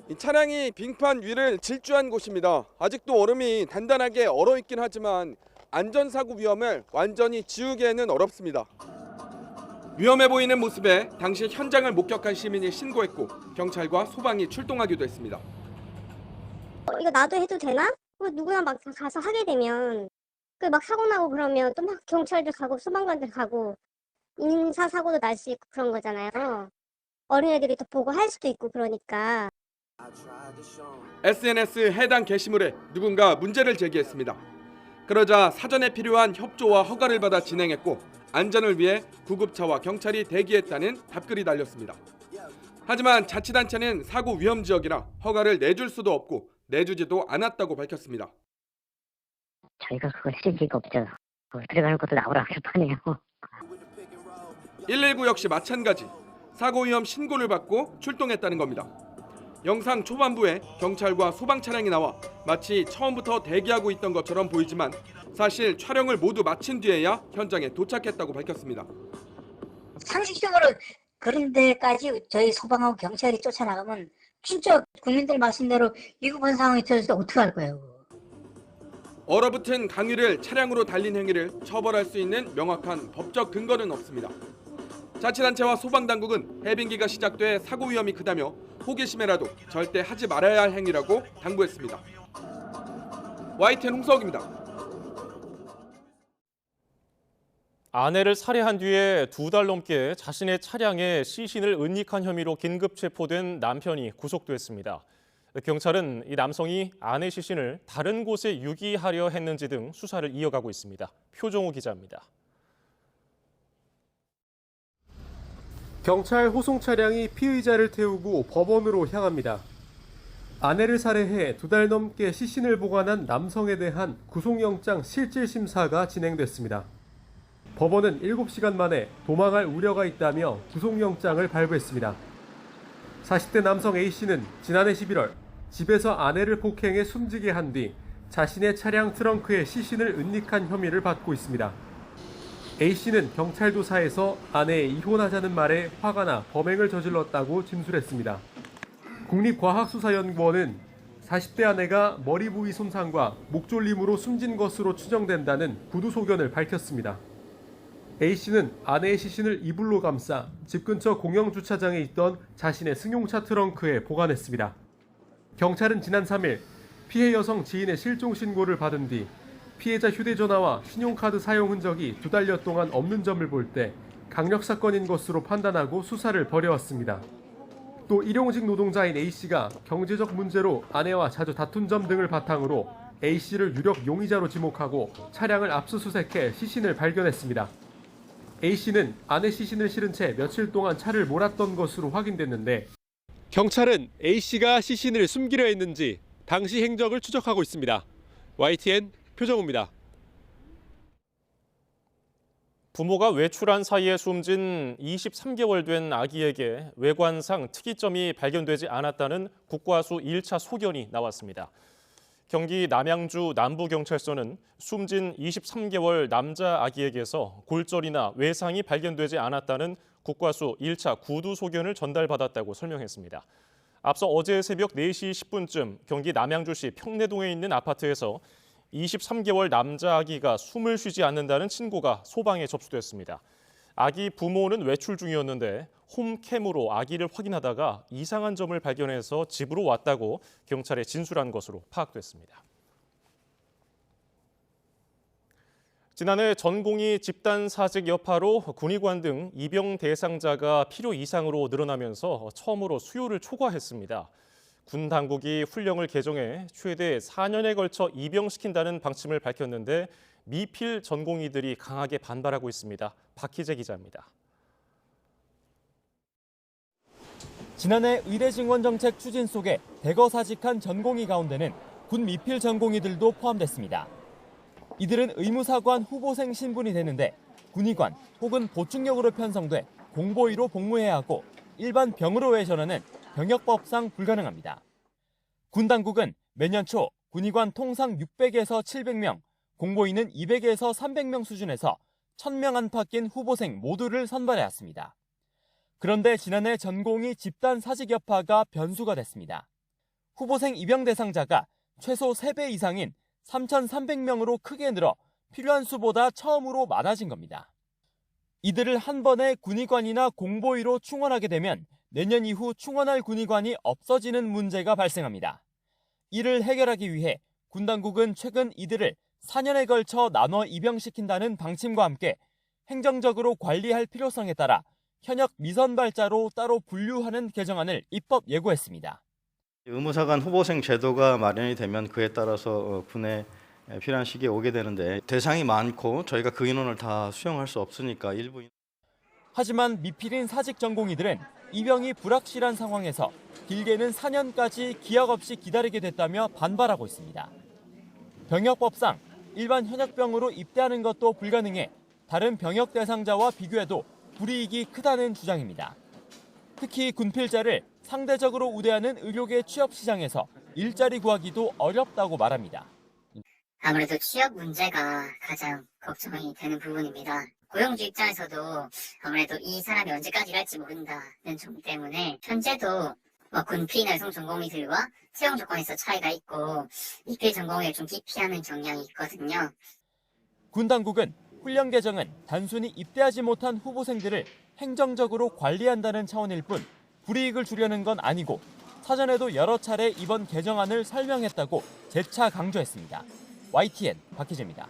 이 차량이 빙판 위를 질주한 곳입니다. 아직도 얼음이 단단하게 얼어있긴 하지만 안전사고 위험을 완전히 지우기에는 어렵습니다. 위험해 보이는 모습에 당시 현장을 목격한 시민이 신고했고 경찰과 소방이 출동하기도 했습니다. 이거 나도 해도 되나? 누구나 막 가서 하게 되면 막 사고 나고 그러면 또 막 경찰들 가고 소방관들 가고 인사사고도 날 수 있고 그런 거잖아요. 어린애들이 또 보고 할 수도 있고 그러니까. SNS 해당 게시물에 누군가 문제를 제기했습니다. 그러자 사전에 필요한 협조와 허가를 받아 진행했고 안전을 위해 구급차와 경찰이 대기했다는 답글이 달렸습니다. 하지만 자치단체는 사고 위험 지역이라 허가를 내줄 수도 없고 내주지도 않았다고 밝혔습니다. 저희가 그걸 해줄 리가 없죠. 들어가는 것도 나오라고 하네요. 119 역시 마찬가지. 사고 위험 신고를 받고 출동했다는 겁니다. 영상 초반부에 경찰과 소방 차량이 나와 마치 처음부터 대기하고 있던 것처럼 보이지만 사실 촬영을 모두 마친 뒤에야 현장에 도착했다고 밝혔습니다. 상식적으로 그런 데까지 저희 소방하고 경찰이 쫓아나가면 진짜 국민들 말씀대로 위급한 상황이 터졌을 때 어떻게 할 거예요? 얼어붙은 강위를 차량으로 달린 행위를 처벌할 수 있는 명확한 법적 근거는 없습니다. 자치단체와 소방당국은 해빙기가 시작돼 사고 위험이 크다며 호기심에라도 절대 하지 말아야 할 행위라고 당부했습니다. YTN 홍석입니다. 아내를 살해한 뒤에 2달 넘게 자신의 차량에 시신을 은닉한 혐의로 긴급 체포된 남편이 구속됐습니다. 경찰은 이 남성이 아내 시신을 다른 곳에 유기하려 했는지 등 수사를 이어가고 있습니다. 표종우 기자입니다. 경찰 호송 차량이 피의자를 태우고 법원으로 향합니다. 아내를 살해해 2달 넘게 시신을 보관한 남성에 대한 구속영장 실질심사가 진행됐습니다. 법원은 7시간 만에 도망할 우려가 있다며 구속영장을 발부했습니다. 40대 남성 A씨는 지난해 11월 집에서 아내를 폭행해 숨지게 한 뒤 자신의 차량 트렁크에 시신을 은닉한 혐의를 받고 있습니다. A씨는 경찰 조사에서 아내의 이혼하자는 말에 화가 나 범행을 저질렀다고 진술했습니다. 국립과학수사연구원은 40대 아내가 머리 부위 손상과 목 졸림으로 숨진 것으로 추정된다는 구두 소견을 밝혔습니다. A씨는 아내의 시신을 이불로 감싸 집 근처 공영 주차장에 있던 자신의 승용차 트렁크에 보관했습니다. 경찰은 지난 3일 피해 여성 지인의 실종 신고를 받은 뒤 피해자 휴대전화와 신용카드 사용 흔적이 2달여 동안 없는 점을 볼 때 강력 사건인 것으로 판단하고 수사를 벌여왔습니다. 또 일용직 노동자인 A씨가 경제적 문제로 아내와 자주 다툰 점 등을 바탕으로 A씨를 유력 용의자로 지목하고 차량을 압수수색해 시신을 발견했습니다. A씨는 아내 시신을 실은 채 며칠 동안 차를 몰았던 것으로 확인됐는데 경찰은 A씨가 시신을 숨기려 했는지 당시 행적을 추적하고 있습니다. YTN 표정우입니다. 부모가 외출한 사이에 숨진 23개월 된 아기에게 외관상 특이점이 발견되지 않았다는 국과수 1차 소견이 나왔습니다. 경기 남양주 남부경찰서는 숨진 23개월 남자 아기에게서 골절이나 외상이 발견되지 않았다는 국과수 1차 구두 소견을 전달받았다고 설명했습니다. 앞서 어제 새벽 4시 10분쯤 경기 남양주시 평내동에 있는 아파트에서 23개월 남자 아기가 숨을 쉬지 않는다는 신고가 소방에 접수됐습니다. 아기 부모는 외출 중이었는데 홈캠으로 아기를 확인하다가 이상한 점을 발견해서 집으로 왔다고 경찰에 진술한 것으로 파악됐습니다. 지난해 전공의 집단 사직 여파로 군의관 등 입영 대상자가 필요 이상으로 늘어나면서 처음으로 수요를 초과했습니다. 군 당국이 훈령을 개정해 최대 4년에 걸쳐 입영시킨다는 방침을 밝혔는데 미필 전공의들이 강하게 반발하고 있습니다. 박희재 기자입니다. 지난해 의대증원 정책 추진 속에 대거 사직한 전공의 가운데는 군 미필 전공의들도 포함됐습니다. 이들은 의무사관 후보생 신분이 되는데 군의관 혹은 보충력으로 편성돼 공보위로 복무해야 하고 일반 병으로의 전환은 병역법상 불가능합니다. 군 당국은 매년 초 군의관 통상 600에서 700명, 공보위는 200에서 300명 수준에서 1000명 안팎인 후보생 모두를 선발해왔습니다. 그런데 지난해 전공의 집단 사직 여파가 변수가 됐습니다. 후보생 입영 대상자가 최소 3배 이상인 3,300명으로 크게 늘어 필요한 수보다 처음으로 많아진 겁니다. 이들을 한 번에 군의관이나 공보위로 충원하게 되면 내년 이후 충원할 군의관이 없어지는 문제가 발생합니다. 이를 해결하기 위해 군 당국은 최근 이들을 4년에 걸쳐 나눠 입영시킨다는 방침과 함께 행정적으로 관리할 필요성에 따라 현역 미선발자로 따로 분류하는 개정안을 입법 예고했습니다. 의무사관 후보생 제도가 마련이 되면 그에 따라서 군에 필요한 시기에 오게 되는데 대상이 많고 저희가 그 인원을 다 수용할 수 없으니까 일부. 하지만 미필인 사직 전공의들은 입영이 불확실한 상황에서 길게는 4년까지 기약 없이 기다리게 됐다며 반발하고 있습니다. 병역법상 일반 현역병으로 입대하는 것도 불가능해 다른 병역 대상자와 비교해도 불이익이 크다는 주장입니다. 특히 군필자를 상대적으로 우대하는 의료계 취업 시장에서 일자리 구하기도 어렵다고 말합니다. 아무래도 취업 문제가 가장 걱정이 되는 부분입니다. 고용주 입장에서도 아무래도 이 사람이 언제까지 일할지 모른다는 점 때문에 현재도 군필 여성 전공의들과 채용 조건에서 차이가 있고 미필 전공의를 좀 기피하는 경향이 있거든요. 군 당국은 훈령 개정은 단순히 입대하지 못한 후보생들을 행정적으로 관리한다는 차원일 뿐 불이익을 주려는 건 아니고 사전에도 여러 차례 이번 개정안을 설명했다고 재차 강조했습니다. YTN 박희재입니다.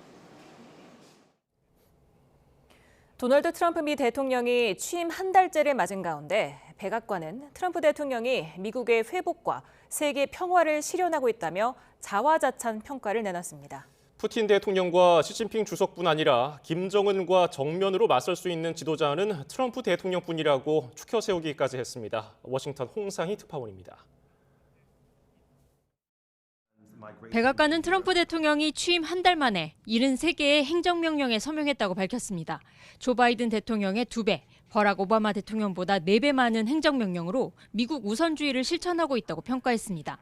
도널드 트럼프 미 대통령이 취임 한 달째를 맞은 가운데 백악관은 트럼프 대통령이 미국의 회복과 세계 평화를 실현하고 있다며 자화자찬 평가를 내놨습니다. 푸틴 대통령과 시진핑 주석뿐 아니라 김정은과 정면으로 맞설 수 있는 지도자는 트럼프 대통령뿐이라고 추켜 세우기까지 했습니다. 워싱턴 홍상희 특파원입니다. 백악관은 트럼프 대통령이 취임 한 달 만에 73개의 행정명령에 서명했다고 밝혔습니다. 조 바이든 대통령의 2배, 버락 오바마 대통령보다 4배 많은 행정명령으로 미국 우선주의를 실천하고 있다고 평가했습니다.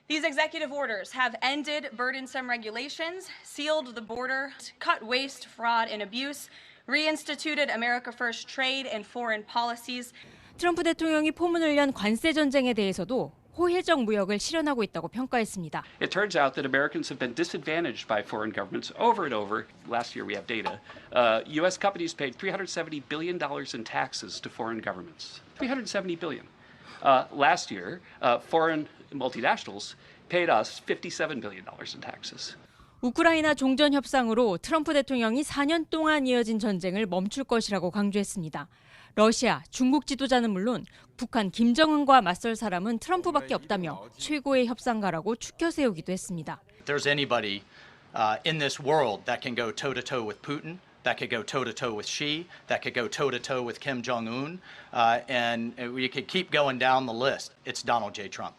These executive orders have ended burdensome regulations, sealed the border, cut waste, fraud, and abuse, reinstituted America First trade and foreign policies. 트럼프 대통령이 포문을 연 관세 전쟁에 대해서도 호혜적 무역을 실현하고 있다고 평가했습니다. It turns out that Americans have been disadvantaged by foreign governments over and over. Last year we have data. U.S. companies paid $370 billion in taxes to foreign governments. $370 billion. Last year, foreign multinationals paid us $57 billion in taxes. 우크라이나 종전 협상으로 트럼프 대통령이 4년 동안 이어진 전쟁을 멈출 것이라고 강조했습니다. 러시아, 중국 지도자는 물론 북한 김정은과 맞설 사람은 트럼프밖에 없다며 최고의 협상가라고 추켜 세우기도 했습니다. If there's anybody in this world that can go toe-to-toe with Putin, that could go toe-to-toe with Xi, that could go toe-to-toe with Kim Jong-un, and we could keep going down the list. It's Donald J. Trump.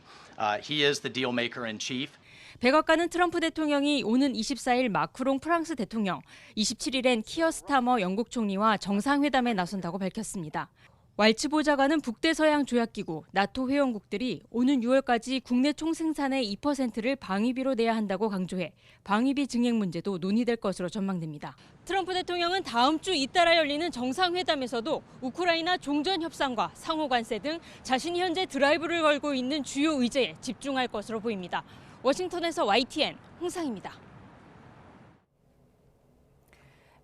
He is the deal maker in chief. 백악관은 트럼프 대통령이 오는 24일 마크롱 프랑스 대통령, 27일엔 키어 스타머 영국 총리와 정상회담에 나선다고 밝혔습니다. 왈츠 보좌관은 북대서양 조약기구, 나토 회원국들이 오는 6월까지 국내 총생산의 2%를 방위비로 내야 한다고 강조해 방위비 증액 문제도 논의될 것으로 전망됩니다. 트럼프 대통령은 다음 주 잇따라 열리는 정상회담에서도 우크라이나 종전 협상과 상호 관세 등 자신이 현재 드라이브를 걸고 있는 주요 의제에 집중할 것으로 보입니다. 워싱턴에서 YTN 홍상입니다.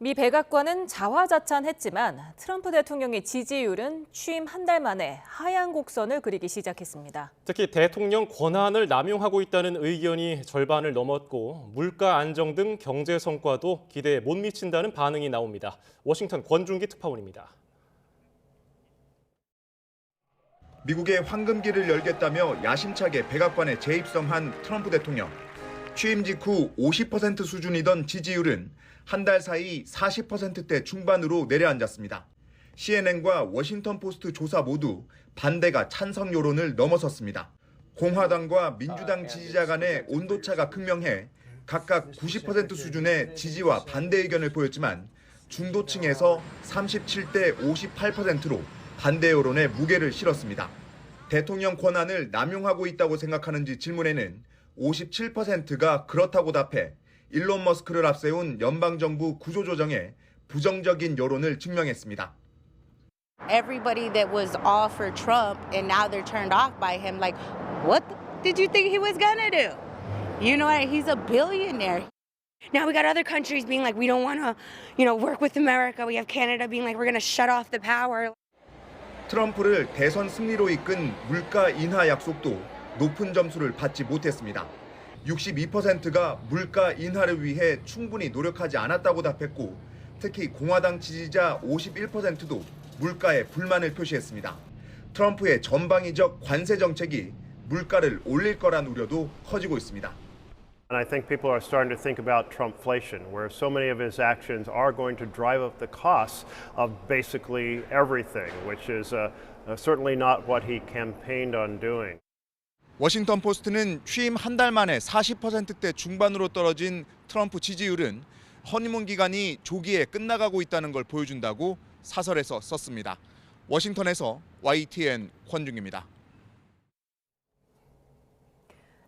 미 백악관은 자화자찬했지만 트럼프 대통령의 지지율은 취임 한 달 만에 하향 곡선을 그리기 시작했습니다. 특히 대통령 권한을 남용하고 있다는 의견이 절반을 넘었고 물가 안정 등 경제 성과도 기대에 못 미친다는 반응이 나옵니다. 워싱턴 권준기 특파원입니다. 미국의 황금기를 열겠다며 야심차게 백악관에 재입성한 트럼프 대통령. 취임 직후 50% 수준이던 지지율은 한 달 사이 40%대 중반으로 내려앉았습니다. CNN과 워싱턴 포스트 조사 모두 반대가 찬성 여론을 넘어섰습니다. 공화당과 민주당 지지자 간의 온도차가 극명해 각각 90% 수준의 지지와 반대 의견을 보였지만 중도층에서 37대 58%로 반대 여론에 무게를 실었습니다. 대통령 권한을 남용하고 있다고 생각하는지 질문에는 57%가 그렇다고 답해 일론 머스크를 앞세운 연방정부 구조조정에 부정적인 여론을 증명했습니다. Everybody that was all for Trump and now they're turned off by him, like, what did you think he was gonna do? You know, he's a billionaire. Now we got other countries being like, we don't want to, work with America. We have Canada being like, we're going to shut off the power. 트럼프를 대선 승리로 이끈 물가 인하 약속도 높은 점수를 받지 못했습니다. 62%가 물가 인하를 위해 충분히 노력하지 않았다고 답했고 특히 공화당 지지자 51%도 물가에 불만을 표시했습니다. 트럼프의 전방위적 관세 정책이 물가를 올릴 거란 우려도 커지고 있습니다. And I think people are starting to think about Trumpflation, where so many of his actions are going to drive up the costs of basically everything, which is certainly not what he campaigned on doing. 워싱턴 포스트는 취임 한 달 만에 40%대 중반으로 떨어진 트럼프 지지율은 허니문 기간이 조기에 끝나가고 있다는 걸 보여준다고 사설에서 썼습니다. 워싱턴에서 YTN 권중입니다.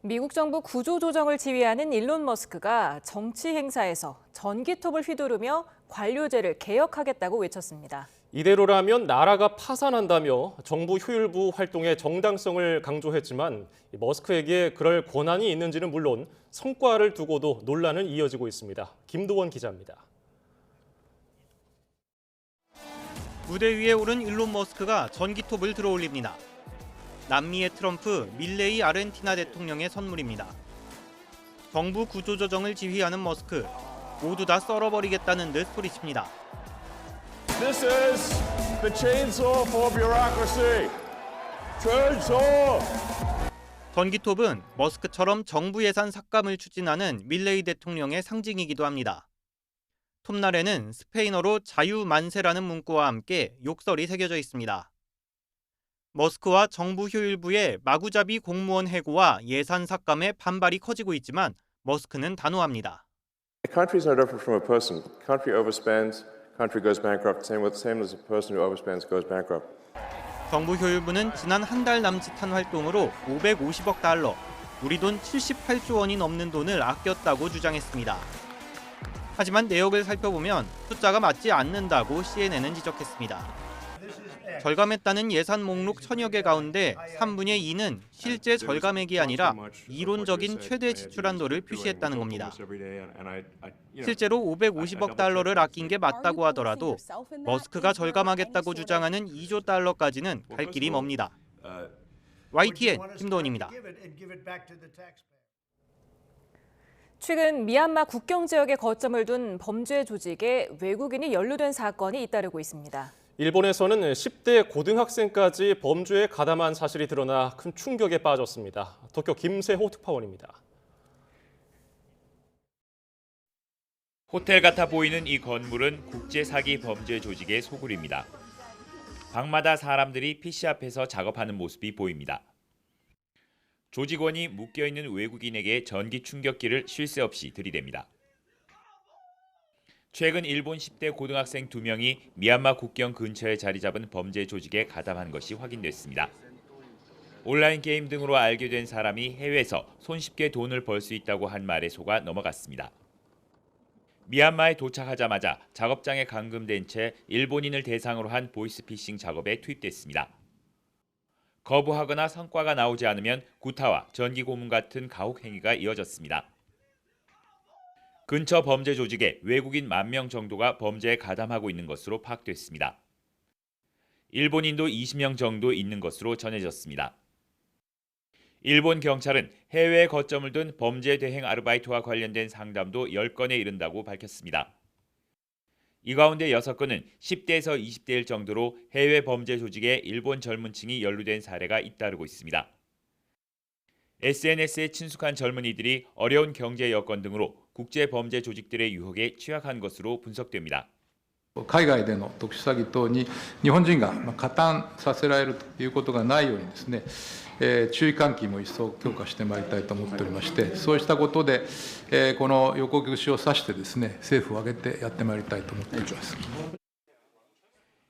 미국 정부 구조조정을 지휘하는 일론 머스크가 정치 행사에서 전기톱을 휘두르며 관료제를 개혁하겠다고 외쳤습니다. 이대로라면 나라가 파산한다며 정부 효율부 활동의 정당성을 강조했지만 머스크에게 그럴 권한이 있는지는 물론 성과를 두고도 논란은 이어지고 있습니다. 김도원 기자입니다. 무대 위에 오른 일론 머스크가 전기톱을 들어올립니다. 남미의 트럼프, 밀레이 아르헨티나 대통령의 선물입니다. 정부 구조조정을 지휘하는 머스크, 모두 다 썰어버리겠다는 듯 소리칩니다. This is the chainsaw for bureaucracy. Chainsaw. 전기톱은 머스크처럼 정부 예산 삭감을 추진하는 밀레이 대통령의 상징이기도 합니다. 톱날에는 스페인어로 자유만세라는 문구와 함께 욕설이 새겨져 있습니다. 머스크와 정부 효율부의 마구잡이 공무원 해고와 예산 삭감에 반발이 커지고 있지만 머스크는 단호합니다. A country is no different from a person. Country overspends, country goes bankrupt. Same as a person who overspends goes bankrupt. 정부 효율부는 지난 한 달 남짓한 활동으로 550억 달러, 우리 돈 78조 원이 넘는 돈을 아꼈다고 주장했습니다. 하지만 내역을 살펴보면 숫자가 맞지 않는다고 CNN은 지적했습니다. 절감했다는 예산 목록 1000여 개 가운데 3분의 2는 실제 절감액이 아니라 이론적인 최대 지출 한도를 표시했다는 겁니다. 실제로 550억 달러를 아낀 게 맞다고 하더라도 머스크가 절감하겠다고 주장하는 2조 달러까지는 갈 길이 멉니다. YTN 김도훈입니다. 최근 미얀마 국경 지역에 거점을 둔 범죄 조직에 외국인이 연루된 사건이 잇따르고 있습니다. 일본에서는 10대 고등학생까지 범죄에 가담한 사실이 드러나 큰 충격에 빠졌습니다. 도쿄 김세호 특파원입니다. 호텔 같아 보이는 이 건물은 국제사기 범죄 조직의 소굴입니다. 방마다 사람들이 PC 앞에서 작업하는 모습이 보입니다. 조직원이 묶여있는 외국인에게 전기 충격기를 쉴 새 없이 들이댑니다. 최근 일본 10대 고등학생 2명이 미얀마 국경 근처에 자리 잡은 범죄 조직에 가담한 것이 확인됐습니다. 온라인 게임 등으로 알게 된 사람이 해외에서 손쉽게 돈을 벌 수 있다고 한 말에 속아 넘어갔습니다. 미얀마에 도착하자마자 작업장에 감금된 채 일본인을 대상으로 한 보이스피싱 작업에 투입됐습니다. 거부하거나 성과가 나오지 않으면 구타와 전기 고문 같은 가혹 행위가 이어졌습니다. 근처 범죄 조직에 외국인 10,000명 정도가 범죄에 가담하고 있는 것으로 파악됐습니다. 일본인도 20명 정도 있는 것으로 전해졌습니다. 일본 경찰은 해외에 거점을 둔 범죄 대행 아르바이트와 관련된 상담도 10건에 이른다고 밝혔습니다. 이 가운데 6건은 10대에서 20대일 정도로 해외 범죄 조직에 일본 젊은 층이 연루된 사례가 잇따르고 있습니다. SNS에 친숙한 젊은이들이 어려운 경제 여건 등으로 국제 범죄 조직들의 유혹에 취약한 것으로 분석됩니다. 海外での特殊詐欺等に日本人が加担させられるということがないようにですね、注意喚起も一層強化してまいりたいと思っておりまして、そうしたことで、この横串を刺してですね、政府を挙げてやってまいりたいと思っております。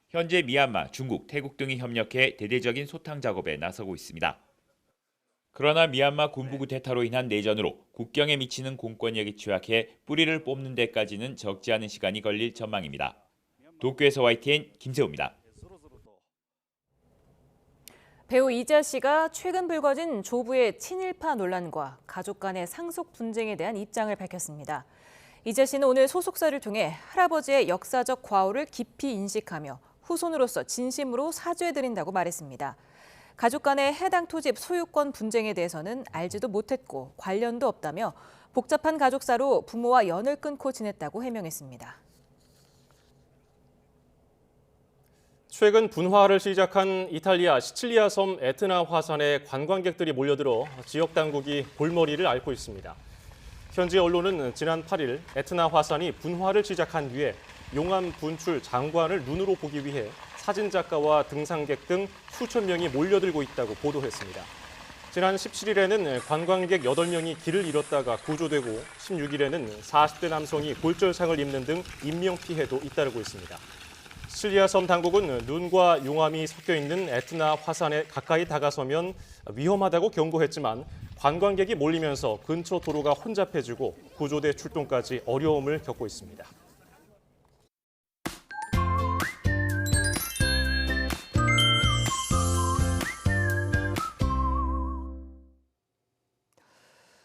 현재 미얀마, 중국, 태국 등이 협력해 대대적인 소탕 작업에 나서고 있습니다. 그러나 미얀마 군부 쿠데타로 인한 내전으로 국경에 미치는 공권력이 취약해 뿌리를 뽑는 데까지는 적지 않은 시간이 걸릴 전망입니다. 도쿄에서 YTN 김세호입니다. 배우 이지아 씨가 최근 불거진 조부의 친일파 논란과 가족 간의 상속 분쟁에 대한 입장을 밝혔습니다. 이지아 씨는 오늘 소속사를 통해 할아버지의 역사적 과오를 깊이 인식하며 후손으로서 진심으로 사죄드린다고 말했습니다. 가족 간의 해당 토지 소유권 분쟁에 대해서는 알지도 못했고 관련도 없다며 복잡한 가족사로 부모와 연을 끊고 지냈다고 해명했습니다. 최근 분화를 시작한 이탈리아 시칠리아 섬 에트나 화산에 관광객들이 몰려들어 지역 당국이 골머리를 앓고 있습니다. 현지 언론은 지난 8일 에트나 화산이 분화를 시작한 뒤에 용암 분출 장관을 눈으로 보기 위해 사진작가와 등산객 등 수천 명이 몰려들고 있다고 보도했습니다. 지난 17일에는 관광객 8명이 길을 잃었다가 구조되고 16일에는 40대 남성이 골절상을 입는 등 인명피해도 잇따르고 있습니다. 시칠리아 섬 당국은 눈과 용암이 섞여 있는 에트나 화산에 가까이 다가서면 위험하다고 경고했지만 관광객이 몰리면서 근처 도로가 혼잡해지고 구조대 출동까지 어려움을 겪고 있습니다.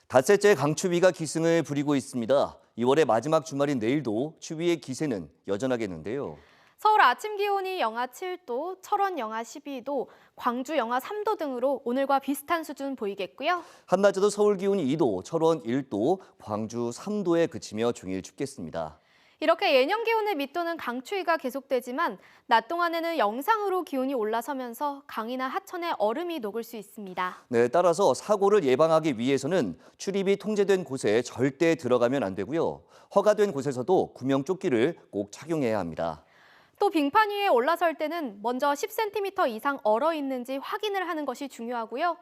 닷새째 강추위가 기승을 부리고 있습니다. 2월의 마지막 주말인 내일도 추위의 기세는 여전하겠는데요. 서울 아침 기온이 영하 7도, 철원 영하 12도, 광주 영하 3도 등으로 오늘과 비슷한 수준 보이겠고요. 한낮에도 서울 기온이 2도, 철원 1도, 광주 3도에 그치며 종일 춥겠습니다. 이렇게 예년 기온을 밑도는 강추위가 계속되지만 낮 동안에는 영상으로 기온이 올라서면서 강이나 하천에 얼음이 녹을 수 있습니다. 네, 따라서 사고를 예방하기 위해서는 출입이 통제된 곳에 절대 들어가면 안 되고요. 허가된 곳에서도 구명조끼를 꼭 착용해야 합니다. 또 빙판 위에 올라설 때는 먼저 10cm 이상 얼어 있는지 확인을 하는 것이 중요하고요.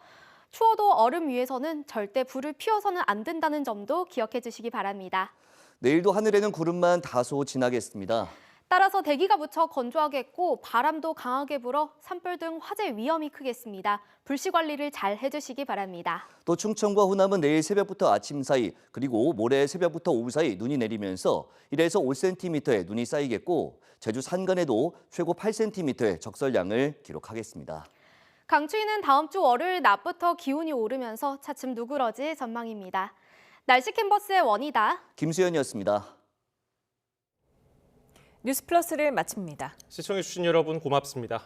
추워도 얼음 위에서는 절대 불을 피워서는 안 된다는 점도 기억해 주시기 바랍니다. 내일도 하늘에는 구름만 다소 지나겠습니다. 따라서 대기가 무척 건조하겠고 바람도 강하게 불어 산불 등 화재 위험이 크겠습니다. 불씨 관리를 잘 해주시기 바랍니다. 또 충청과 호남은 내일 새벽부터 아침 사이 그리고 모레 새벽부터 오후 사이 눈이 내리면서 1에서 5cm의 눈이 쌓이겠고 제주 산간에도 최고 8cm의 적설량을 기록하겠습니다. 강추위는 다음 주 월요일 낮부터 기온이 오르면서 차츰 누그러질 전망입니다. 날씨 캔버스의 원이다. 김수현이었습니다. 뉴스플러스를 마칩니다. 시청해주신 여러분 고맙습니다.